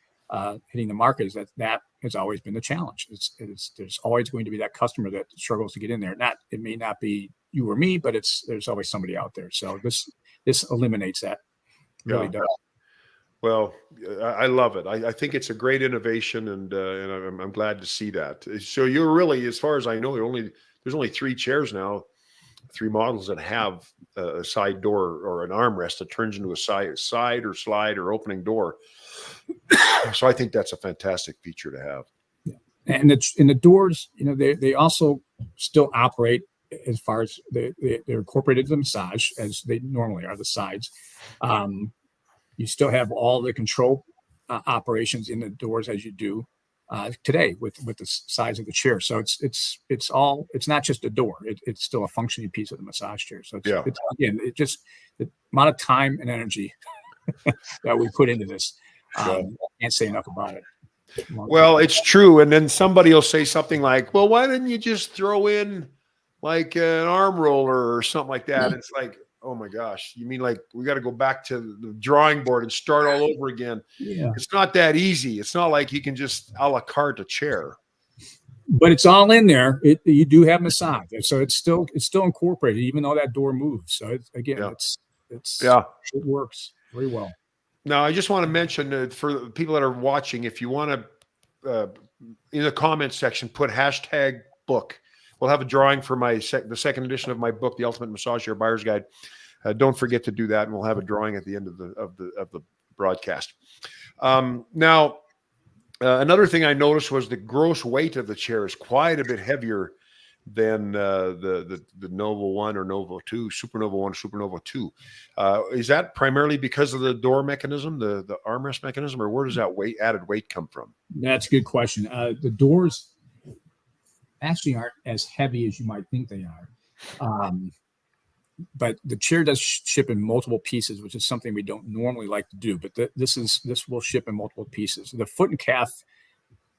hitting the market, is that has always been the challenge. There's always going to be that customer that struggles to get in there. It may not be you or me, but there's always somebody out there. So this eliminates that. Really does. Well, I love it. I think it's a great innovation, and I'm glad to see that. So you're really, as far as I know, there's only 3 chairs now, 3 models that have a side door or an armrest that turns into a side or slide or opening door. So I think that's a fantastic feature to have. Yeah. And the doors, they also still operate as far as they're incorporated to the massage as they normally are, the sides. You still have all the control operations in the doors as you do today with the size of the chair. So it's not just a door. It's still a functioning piece of the massage chair. So it's again, the amount of time and energy that we put into this. I can't say enough about it. Well, it's true. And then somebody will say something like, well, why didn't you just throw in like an arm roller or something like that? It's like, oh my gosh, you mean like we got to go back to the drawing board and start all over again? Yeah. It's not that easy. It's not like you can just a la carte a chair. But it's all in there. You do have massage, so it's still incorporated, even though that door moves. So it works very well. Now, I just want to mention for people that are watching, if you want to, in the comments section, put #book. We'll have a drawing for the second edition of my book, The Ultimate Massage Chair Buyer's Guide. Don't forget to do that, and we'll have a drawing at the end of the broadcast. Now, another thing I noticed was the gross weight of the chair is quite a bit heavier than the Novo 1 or Novo 2, Supernova 1 or Supernova 2. Is that primarily because of the door mechanism, the armrest mechanism, or where does that added weight come from? That's a good question. The doors actually aren't as heavy as you might think they are. But the chair does ship in multiple pieces, which is something we don't normally like to do. But this will ship in multiple pieces. The foot and calf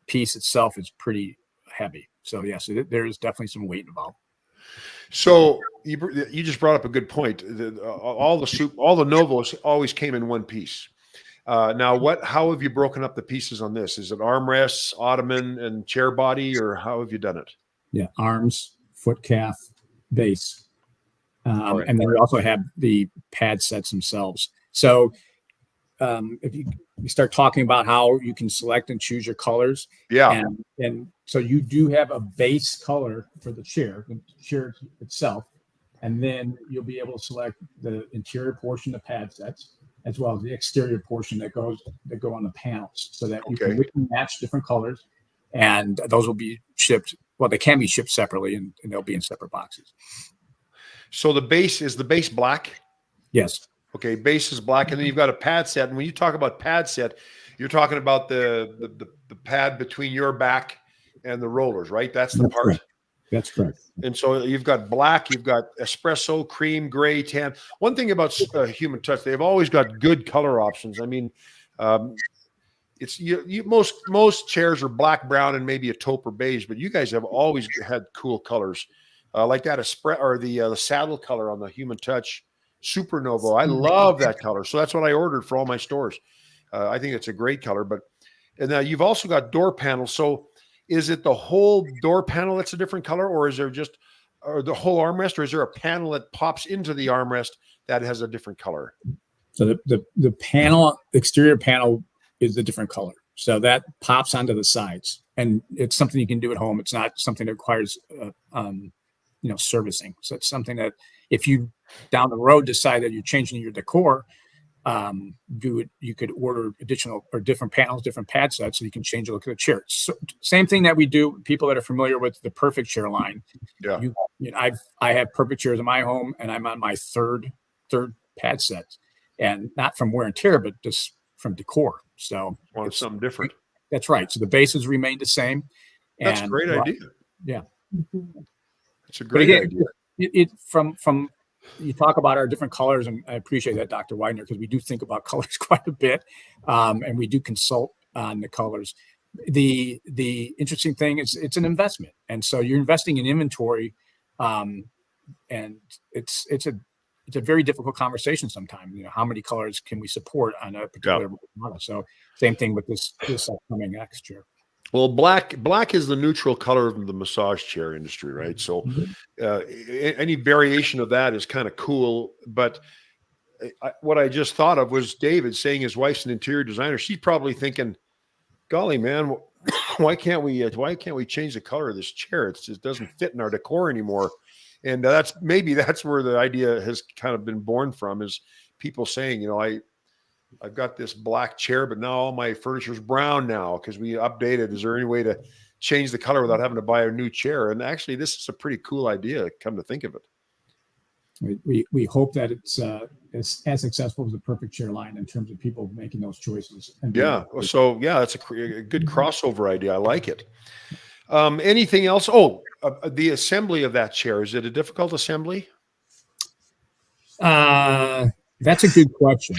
piece itself is pretty heavy. So yes, there is definitely some weight involved. So you just brought up a good point. All the Novos always came in one piece. Now, how have you broken up the pieces on this? Is it armrests, ottoman, and chair body, or how have you done it? Yeah, arms, foot, calf, base. Right. And then we also have the pad sets themselves. So if you start talking about how you can select and choose your colors. Yeah. And so you do have a base color for the chair itself. And then you'll be able to select the interior portion of pad sets, as well as the exterior portion that go on the panels, so that you can match different colors. And those will be shipped. Well, they can be shipped separately, and they'll be in separate boxes. So the base black? Yes. Okay, base is black, and then you've got a pad set. And when you talk about pad set, you're talking about the pad between your back and the rollers, right? That's the part. Correct. That's correct. And so you've got black, you've got espresso, cream, gray, tan. One thing about Human Touch, they've always got good color options. I mean, it's most chairs are black, brown, and maybe a taupe or beige, but you guys have always had cool colors like that the saddle color on the Human Touch Supernova. I love that color, so that's what I ordered for all my stores. I think it's a great color. And now you've also got door panels. So is it the whole door panel that's a different color, or is there or the whole armrest, or is there a panel that pops into the armrest that has a different color? So the panel, exterior panel, is a different color. So that pops onto the sides, and it's something you can do at home. It's not something that requires, servicing. So it's something that if you down the road decide that you're changing your decor, you could order additional or different panels, different pad sets, so you can change the look of the chair. So, same thing that we do. People that are familiar with the Perfect Chair line, Yeah. I have Perfect chairs in my home, and I'm on my third pad set, and not from wear and tear, but just from decor. So Want it's something different. That's right. So the bases remain the same. That's a And great idea. yeah. Mhm. It's a But great again, idea. it from you talk about our different colors, and I appreciate that, Dr. Weidner, because we do think about colors quite a bit, and we do consult on the colors. The interesting thing is it's an investment, and so you're investing in inventory, and it's a very difficult conversation sometimes. How many colors can we support on a particular model? So same thing with this upcoming X chair. Well, black is the neutral color of the massage chair industry, right? So any variation of that is kind of cool. But what I just thought of was David saying his wife's an interior designer. She's probably thinking, golly, man, why can't we change the color of this chair? It just doesn't fit in our decor anymore. And that's where the idea has kind of been born from, is people saying, I've got this black chair, but now all my furniture is brown now because we updated. Is there any way to change the color without having to buy a new chair? And actually, this is a pretty cool idea, come to think of it. We hope that it's as successful as the Perfect Chair line in terms of people making those choices. And that's a good crossover idea. I like it. Anything else? Oh, the assembly of that chair, is it a difficult assembly? That's a good question.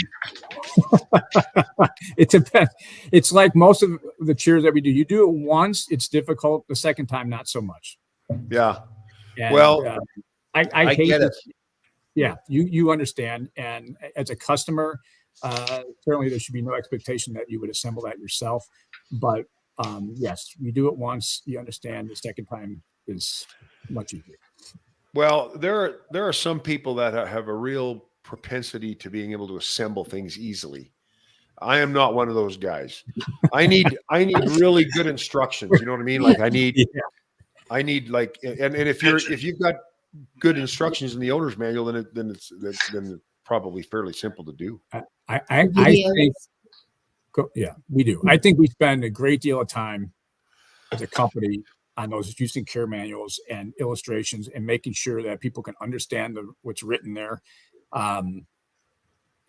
It depends. It's like most of the chairs that we do. You do it once, it's difficult. The second time, not so much. Yeah. And, well, I hate get it. Yeah, you understand. And as a customer, certainly there should be no expectation that you would assemble that yourself. But yes, you do it once, you understand. The second time is much easier. Well, there are some people that have a real propensity to being able to assemble things easily. I am not one of those guys. I need really good instructions. You know what I mean? Like I need like, and if you've got good instructions in the owner's manual, then it's probably fairly simple to do. I think, we do. I think we spend a great deal of time as a company on those use and care manuals and illustrations and making sure that people can understand what's written there. And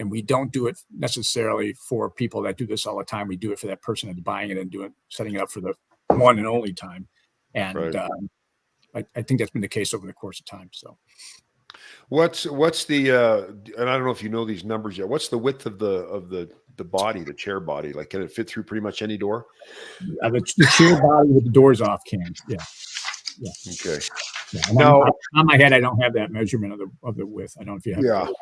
we don't do it necessarily for people that do this all the time. We do it for that person that's buying it and setting it up for the one and only time. And right. I think that's been the case over the course of time. So what's the and I don't know if you know these numbers yet. What's the width of the body, the chair body? Like, can it fit through pretty much any door? The chair body with the doors off can. Yeah. Okay. Yeah. Now, on my head, I don't have that measurement of the width. I don't know if you have.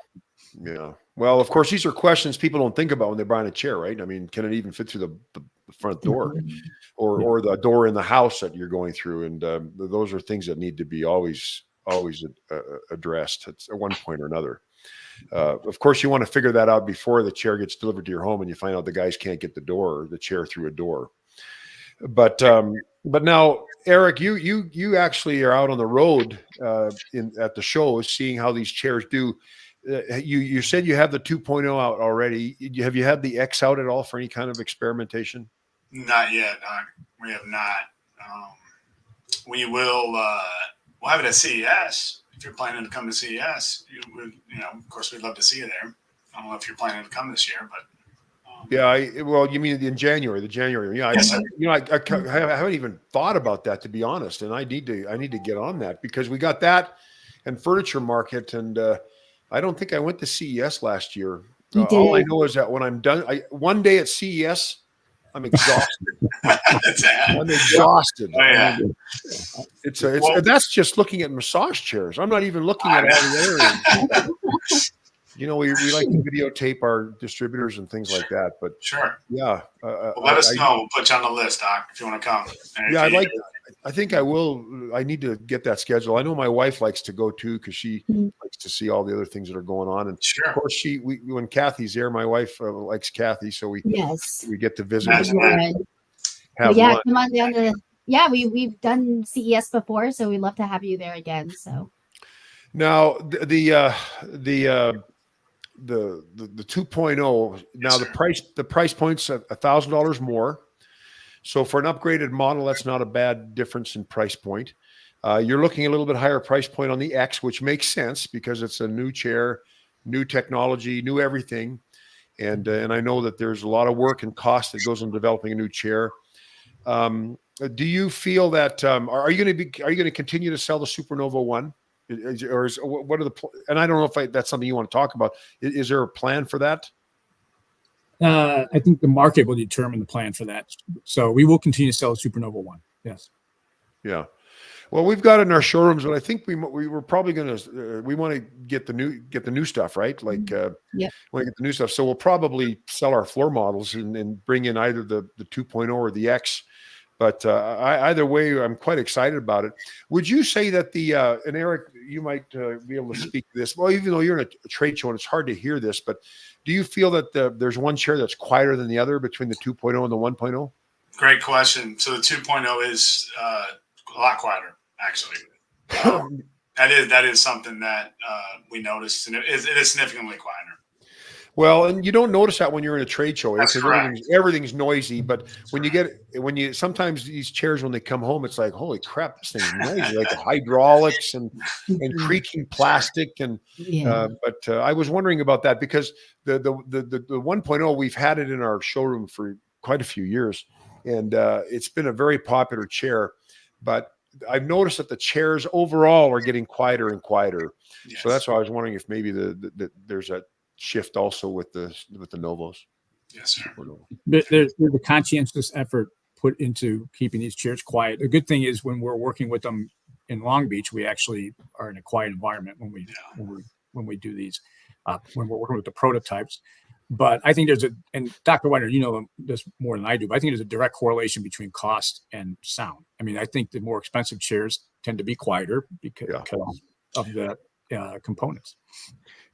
Yeah. Well, of course, these are questions people don't think about when they're buying a chair, right? I mean, can it even fit through the front door or the door in the house that you're going through? And those are things that need to be always addressed at one point or another. Of course, you want to figure that out before the chair gets delivered to your home and you find out the guys can't get the chair through a door. But now, Eric, you actually are out on the road at the shows, seeing how these chairs do. You said you have the 2.0 out already. Have you had the X out at all for any kind of experimentation? Not yet. We have not. We will. We'll have it at CES. If you're planning to come to CES, of course, we'd love to see you there. I don't know if you're planning to come this year, but. Well, you mean in January? The January? Yeah. Yes, I haven't even thought about that, to be honest, and I need to get on that because we got that and Furniture Market, and I don't think I went to CES last year. All I know is that when I'm done, one day at CES, I'm exhausted. I'm exhausted. Oh, yeah. That's just looking at massage chairs. I'm not even looking at all the other. We like to videotape our distributors and things like that. But sure, yeah. Let us know. We'll put you on the list, Doc, if you want to come. I think I will. I need to get that schedule. I know my wife likes to go too because she Mhm. likes to see all the other things that are going on. And of Sure. course, when Kathy's there, my wife likes Kathy, so Yes. we get to visit Imagine and that. Lauren. have But yeah, lunch. come on down to. Yeah, we've done CES before, so we'd love to have you there again. So Now the 2.0. Now Yes, the sir. price point's $1,000 more. So for an upgraded model, that's not a bad difference in price point. You're looking a little bit higher price point on the X, which makes sense because it's a new chair, new technology, new everything. And I know that there's a lot of work and cost that goes into developing a new chair. Do you feel that are you going to continue to sell the Supernova One? What are and I don't know if that's something you want to talk about. Is there a plan for that? I think the market will determine the plan for that. So we will continue to sell a Supernova One. Yes. Yeah. Well, we've got it in our showrooms, but I think we were probably going to we want to get the new stuff, right? Like Yep. want to get the new stuff. So we'll probably sell our floor models and bring in either the 2.0 or the X. But either way, I'm quite excited about it. Would you say that and Eric, you might be able to speak to this. Well, even though you're in a trade show and it's hard to hear this, but do you feel that there's one chair that's quieter than the other between the 2.0 and the 1.0? Great question. So the 2.0 is a lot quieter, actually. That is something that we noticed, and it is significantly quieter. Well, and you don't notice that when you're in a trade show, That's because correct. everything's noisy. But That's when correct. you sometimes these chairs when they come home, it's like, holy crap, this thing's noisy, like the hydraulics and creaking plastic yeah. but I was wondering about that because the 1.0 we've had it in our showroom for quite a few years, and it's been a very popular chair. But I've noticed that the chairs overall are getting quieter and quieter. Yes. So that's why I was wondering if maybe there's a shift also with the Novos. Yes, sir. But there's a conscientious effort put into keeping these chairs quiet. The good thing is when we're working with them in Long Beach, we actually are in a quiet environment when we do these, when we're working with the prototypes. But I think and Dr. Weidner, you know this more than I do, but I think there's a direct correlation between cost and sound. I mean, I think the more expensive chairs tend to be quieter because of the components.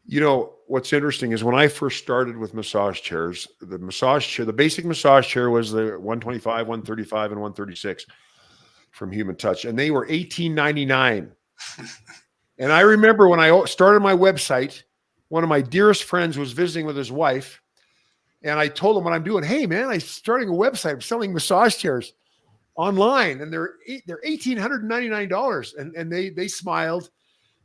You know, what's interesting is when I first started with massage chairs, the basic massage chair was the 125, 135, and 136 from Human Touch, and they were $18.99. And I remember when I started my website, one of my dearest friends was visiting with his wife, and I told him what I'm doing. Hey, man, I'm starting a website. I'm selling massage chairs online, and they're $1,899, and they smiled.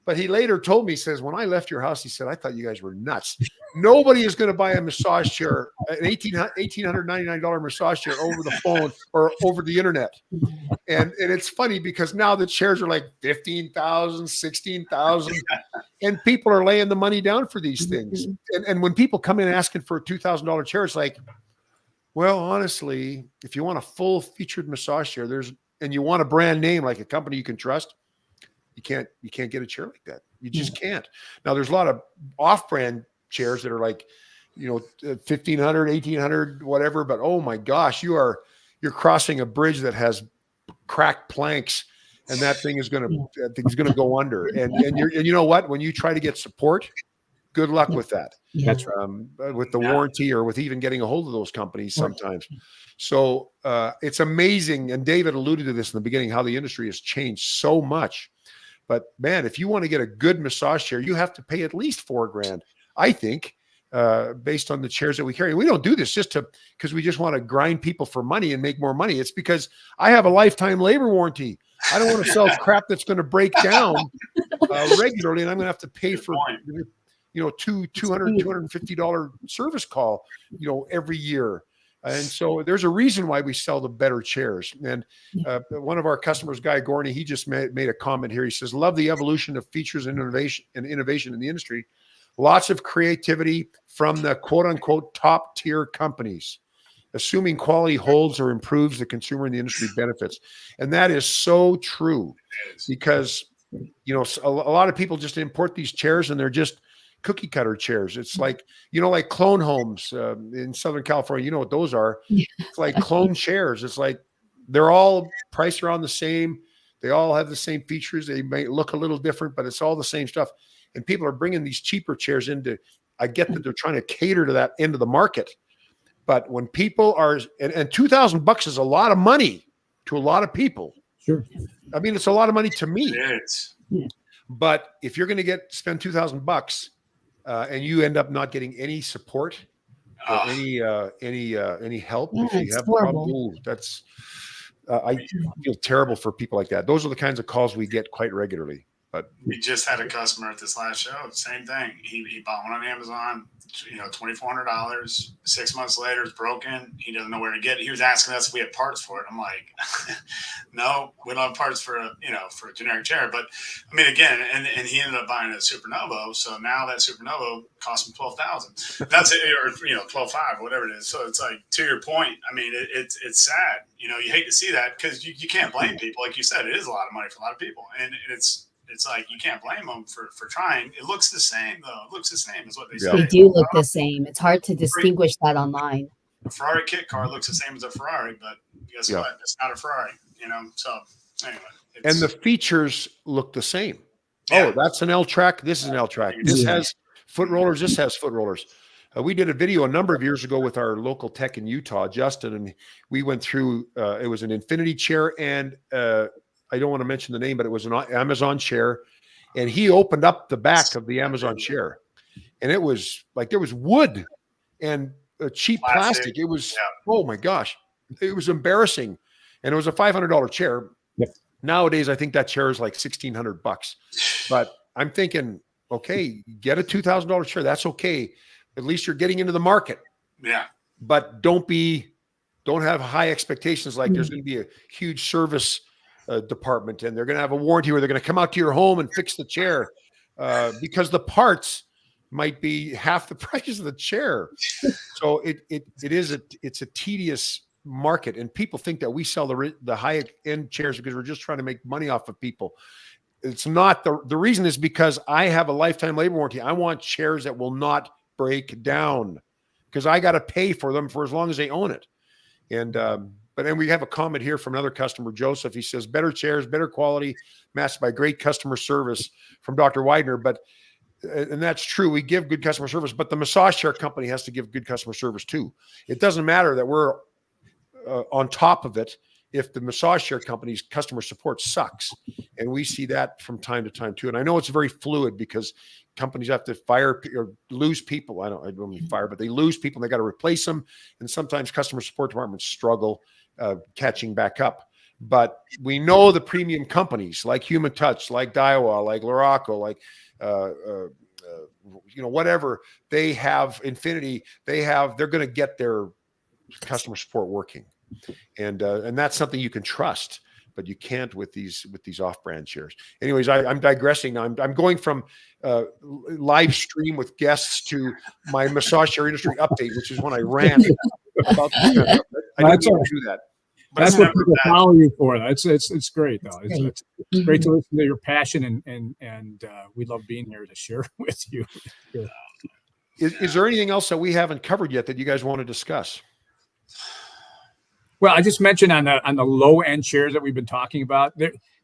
But he later told me, he says, when I left your house, he said, I thought you guys were nuts. Nobody is going to buy a massage chair, an $1,899 massage chair over the phone or over the internet. And it's funny because now the chairs are like 15,000, 16,000, and people are laying the money down for these things. And when people come in asking for a $2,000 chair, it's like, well, honestly, if you want a full featured massage chair, and you want a brand name like a company you can trust, you can't get a chair like that. You just can't. Now there's a lot of off-brand chairs that are like, $1,500, $1,800, whatever. But oh my gosh, you're crossing a bridge that has cracked planks, and that thing is going to go under. And you know what? When you try to get support, good luck with that. That's right. With the warranty or with even getting a hold of those companies sometimes. So it's amazing. And David alluded to this in the beginning, how the industry has changed so much. But man, if you want to get a good massage chair, you have to pay at least $4,000, I think, based on the chairs that we carry. We don't do this just because we just want to grind people for money and make more money. It's because I have a lifetime labor warranty. I don't want to sell crap that's going to break down regularly, and I'm going to have to pay for $250 service call, every year. And so there's a reason why we sell the better chairs. And one of our customers, Guy Gorney, he just made a comment here. He says, love the evolution of features and innovation in the industry. Lots of creativity from the quote unquote top tier companies. Assuming quality holds or improves, the consumer and the industry benefits. And that is so true because, a lot of people just import these chairs and they're just cookie cutter chairs. It's like, like clone homes in Southern California. You know what those are? It's like clone chairs. It's like they're all priced around the same. They all have the same features. They may look a little different, but it's all the same stuff. And people are bringing these cheaper chairs into, I get that they're trying to cater to that end of the market. But when people are, and $2,000 is a lot of money to a lot of people. Sure. I mean, it's a lot of money to me. It is. But if you're going to spend $2,000 and you end up not getting any support or any help, Yeah, if you it's have horrible. trouble, that's I feel terrible for people like that. Those are the kinds of calls we get quite regularly. But we just had a customer at this last show. Same thing. He bought one on Amazon. $2,400. 6 months later, it's broken. He doesn't know where to get it. He was asking us if we had parts for it. I'm like, no, we don't have parts for a generic chair. But I mean, again, and he ended up buying a Supernovo. So now that Supernovo cost him $12,000. That's it, or $12,500, whatever it is. So it's like, to your point. I mean, it's sad. You hate to see that because you can't blame people. Like you said, it is a lot of money for a lot of people, and it's like you can't blame them for trying. It looks the same though. It looks the same as what they say. They do look the same. It's hard to distinguish that online. A Ferrari kit car looks the same as a Ferrari, but guess what? It's not a Ferrari. So anyway. And the features look the same. Yeah. Oh, that's an L track. This is an L track. This has foot rollers. This has foot rollers. We did a video a number of years ago with our local tech in Utah, Justin, and we went through. It was an Infinity chair, and I don't want to mention the name, but it was an Amazon chair, and he opened up the back of the Amazon chair, and it was like there was wood and cheap plastic. It was oh my gosh, it was embarrassing, and it was a $500 chair. Yep. Nowadays, I think that chair is like $1,600. But I'm thinking, okay, get a $2,000 chair. That's okay. At least you're getting into the market. Yeah. But don't have high expectations. Like there's going to be a huge service department, and they're going to have a warranty where they're going to come out to your home and fix the chair because the parts might be half the price of the chair. So it's a tedious market, and people think that we sell the high end chairs because we're just trying to make money off of people. It's not. The reason is because I have a lifetime labor warranty. I want chairs that will not break down because I got to pay for them for as long as they own it. And but then we have a comment here from another customer, Joseph. He says, better chairs, better quality, matched by great customer service from Dr. Weidner. And that's true. We give good customer service, but the massage chair company has to give good customer service too. It doesn't matter that we're on top of it if the massage chair company's customer support sucks. And we see that from time to time too. And I know it's very fluid because companies have to fire or lose people. I don't mean fire, but they lose people and they got to replace them. And sometimes customer support departments struggle catching back up. But we know the premium companies like Human Touch, like Daiwa, like Luraco, like whatever, they have Infinity, they're going to get their customer support working. And that's something you can trust, but you can't with these off-brand chairs. Anyways, I'm digressing now. I'm going from live stream with guests to my massage chair industry update, which is when I ran about this kind of stuff. I didn't mean to do that. But That's it's what never people bad. follow you for. It's great though. It's great to listen to your passion and we love being here to share with you. Is there anything else that we haven't covered yet that you guys want to discuss? Well, I just mentioned on the low end chairs that we've been talking about,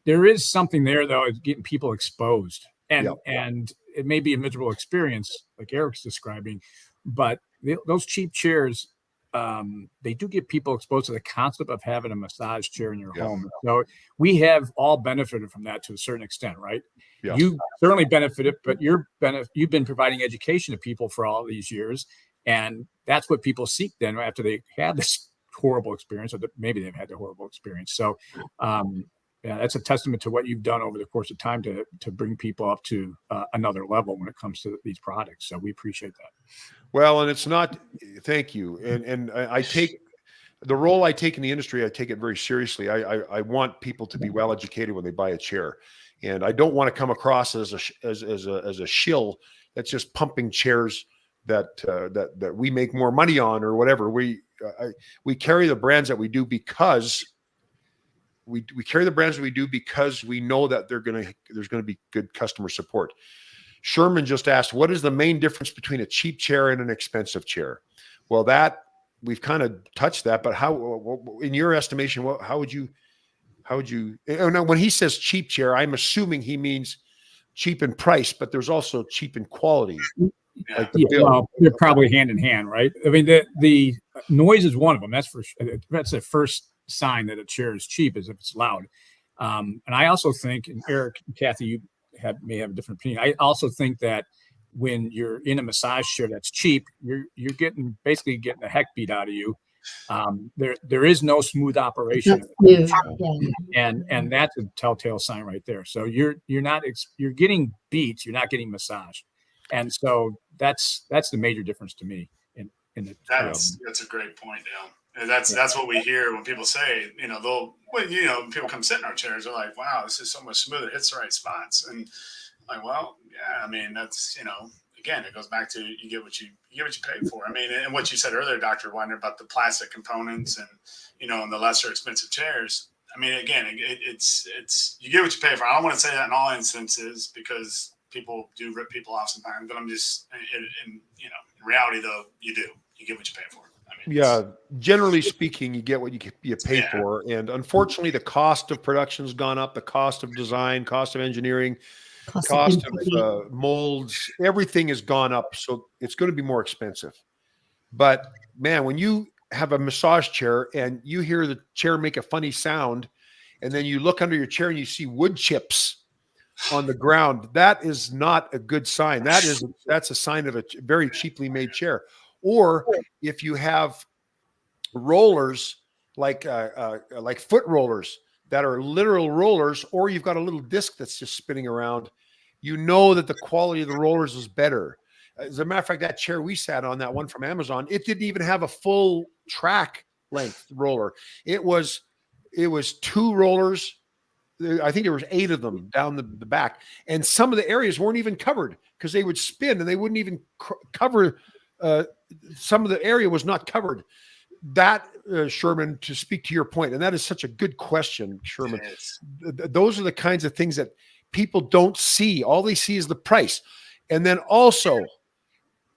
there is something there though, is getting people exposed. And it may be a miserable experience like Eric's describing, but those cheap chairs, they do get people exposed to the concept of having a massage chair in your home. So we have all benefited from that to a certain extent, right? Yeah. You certainly benefited, but you've been providing education to people for all these years. And that's what people seek then after they have this horrible experience, or maybe they've had the horrible experience. So that's a testament to what you've done over the course of time to bring people up to another level when it comes to these products. So we appreciate that. Well, and it's not, thank you. And I take the role I take in the industry, I take it very seriously. I want people to be well educated when they buy a chair. And I don't want to come across as a shill that's just pumping chairs that we make more money on or whatever. We carry the brands that we do because we carry the brands that we do because we know that there's going to be good customer support. Sherman just asked, what is the main difference between a cheap chair and an expensive chair? Well, that we've kind of touched that, but in your estimation, how would you, now when he says cheap chair, I'm assuming he means cheap in price, but there's also cheap in quality, Yeah. like the build. Well, they're probably hand in hand, right? I mean, the noise is one of them. That's the first sign that a chair is cheap, is if it's loud. And I also think, and Eric and Kathy, you may have a different opinion. I also think that when you're in a massage chair that's cheap, you're basically getting the heck beat out of you. There is no smooth operation, That's smooth. Yeah. and that's a telltale sign right there. So you're getting beat, you're not getting massage, and so that's the major difference to me. That's a great point, Dale. And that's what we hear when people say, when people come sit in our chairs, they're like, wow, this is so much smoother. It hits the right spots. And like, well, yeah, I mean, that's, again, it goes back to you get what you pay for. I mean, and what you said earlier, Dr. Weidner, about the plastic components and, and the lesser expensive chairs. I mean, again, it's you get what you pay for. I don't want to say that in all instances because people do rip people off sometimes, but I'm just, in reality though, you get what you pay for. I mean, Yeah, generally speaking, you get what you pay for, and unfortunately, the cost of production's gone up, the cost of design, cost of engineering, cost of molds, everything has gone up, so it's going to be more expensive. But man, when you have a massage chair and you hear the chair make a funny sound, and then you look under your chair and you see wood chips on the ground, that is not a good sign. That's a sign of a very cheaply made chair. Or if you have rollers like foot rollers that are literal rollers, or you've got a little disc that's just spinning around, you know that the quality of the rollers is better. As a matter of fact, that chair we sat on, that one from Amazon, it didn't even have a full track length roller. It was 2 rollers. I think there was 8 of them down the back, and some of the areas weren't even covered because they would spin and they wouldn't even cover. Some of the area was not covered. That, Sherman, to speak to your point, and that is such a good question, Sherman. Those are the kinds of things that people don't see. All they see is the price. And then also,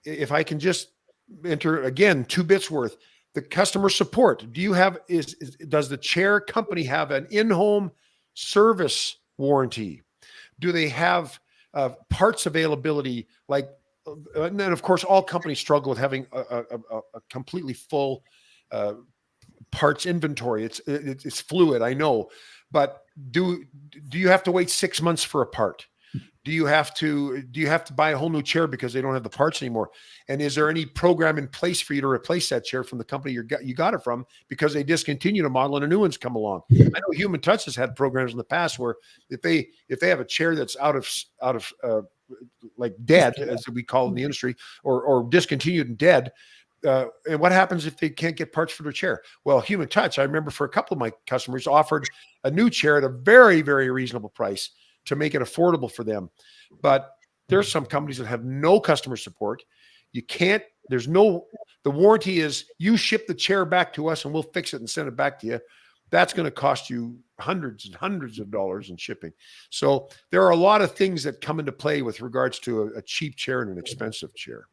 if I can just enter again, 2 bits worth, the customer support. Do you have, does the chair company have an in-home service warranty? Do they have parts availability? And then of course, all companies struggle with having a completely full parts inventory. It's fluid, I know, but do you have to wait 6 months for a part? Do you have to buy a whole new chair because they don't have the parts anymore? And is there any program in place for you to replace that chair from the company you got it from because they discontinued a model and a new one's come along? I know Human Touch has had programs in the past where if they have a chair that's out of like dead, as we call it in the industry, or discontinued and dead, and what happens if they can't get parts for their chair? Well, Human Touch, I remember for a couple of my customers, offered a new chair at a very, very reasonable price to make it affordable for them. But there's some companies that have no customer support. The warranty is you ship the chair back to us and we'll fix it and send it back to you. That's going to cost you hundreds and hundreds of dollars in shipping. So there are a lot of things that come into play with regards to a cheap chair and an expensive chair.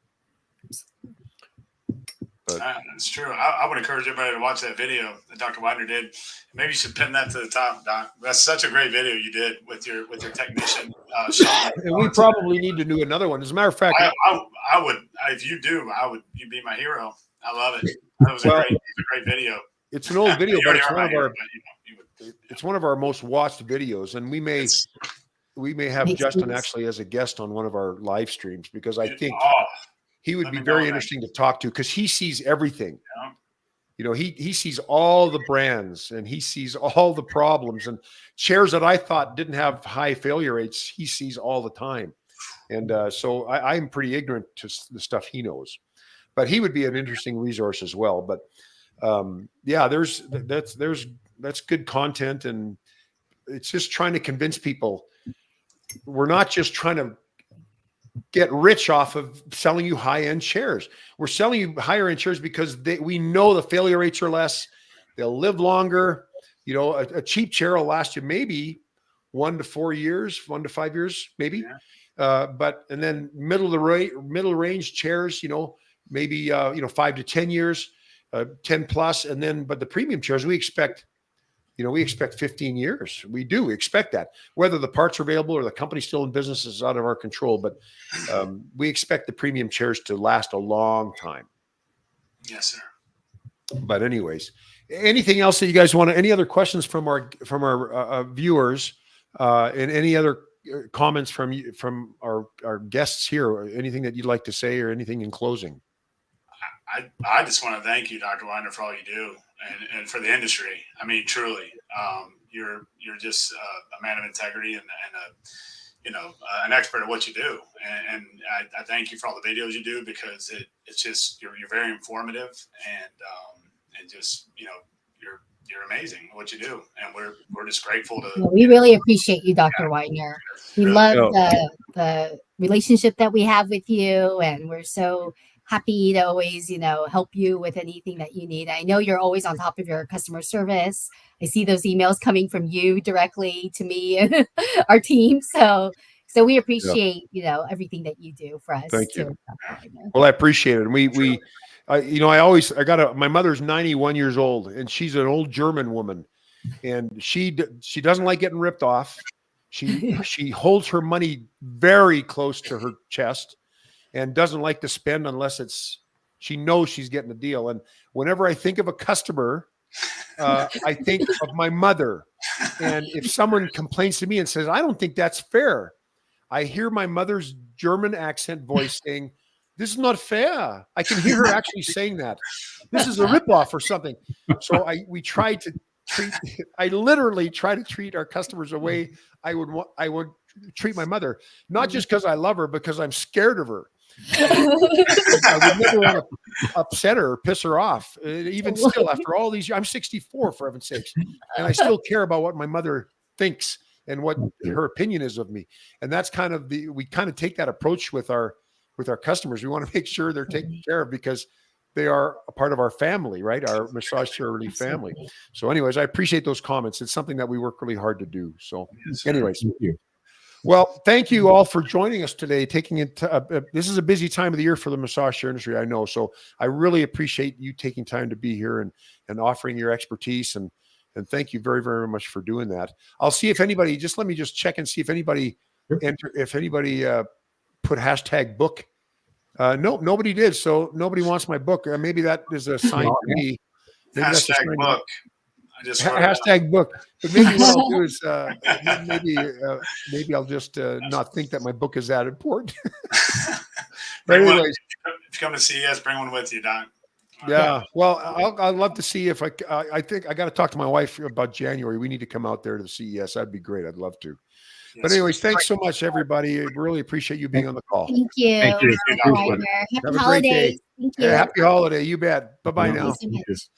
That's true. I would encourage everybody to watch that video that Dr. Weidner did. Maybe you should pin that to the top, Doc. That's such a great video you did with your technician. And we probably need to do another one. As a matter of fact, I would. If you do, you'd be my hero. I love it. That was a great video. It's an old video, but it's one of our most watched videos, and we may have Justin actually as a guest on one of our live streams because I think he would be very interesting to talk to because he sees everything. Yeah. He sees all the brands and he sees all the problems, and chairs that I thought didn't have high failure rates, he sees all the time. And so I'm pretty ignorant to the stuff he knows, but he would be an interesting resource as well. But that's good content, and it's just trying to convince people we're not just trying to get rich off of selling you high-end chairs. We're selling you higher-end chairs because we know the failure rates are less. They'll live longer. A cheap chair will last you maybe 1 to 4 years, 1 to 5 years, maybe. Yeah. And then middle range chairs, maybe 5 to 10 years. 10 plus, and then but the premium chairs we expect. We expect 15 years. We do expect that. Whether the parts are available or the company's still in business is out of our control, but we expect the premium chairs to last a long time. Yes, sir. But anyways, anything else that you guys want to, any other questions from our viewers, and any other comments from our guests here, or anything that you'd like to say, or anything in closing? I just want to thank you, Dr. Weidner, for all you do and for the industry. I mean, truly, you're just a man of integrity and an expert at what you do. And I thank you for all the videos you do, because it's just, you're very informative, and just, you're amazing at what you do. And we're just grateful to. Well, we really appreciate you, Dr. Weidner. We love the relationship that we have with you, and we're so happy to always, help you with anything that you need. I know you're always on top of your customer service. I see those emails coming from you directly to me and our team. So we appreciate, everything that you do for us. Thank you. Well, I appreciate it. And my mother's 91 years old, and she's an old German woman, and she doesn't like getting ripped off. She holds her money very close to her chest, and doesn't like to spend unless she knows she's getting a deal. And whenever I think of a customer, I think of my mother. And if someone complains to me and says, I don't think that's fair, I hear my mother's German accent voice saying, this is not fair. I can hear her actually saying that. This is a ripoff or something. So I literally try to treat our customers the way I would treat my mother, not just because I love her, because I'm scared of her. I would never want to upset her or piss her off. Even still, after all these years, I'm 64, for heaven's sakes, and I still care about what my mother thinks and what her opinion is of me. And that's we kind of take that approach with our customers. We want to make sure they're taken care of, because they are a part of our family, right? Our Massage Chair Relief family. So anyways, I appreciate those comments. It's something that we work really hard to do. So anyways, thank you. Well, thank you all for joining us today. This is a busy time of the year for the massage chair industry, I know. So I really appreciate you taking time to be here and offering your expertise. And thank you very, very much for doing that. I'll see if anybody, let me just check and see if anybody put hashtag book. No, nobody did. So nobody wants my book. Maybe that is a sign to me. Hashtag book. I just hashtag book. But maybe what I'll do is maybe I'll just not think that my book is that important. But anyways, if you come to CES, bring one with you, Don. Yeah. Well, I'd love to see if I think I got to talk to my wife about January. We need to come out there to the CES. That'd be great. I'd love to. Yes. But anyways, thanks so much, everybody. I really appreciate you being on the call. Thank you. Thank you. Happy holidays. Thank you. Yeah, happy holiday. You bet. Bye-bye now. Thank you so much.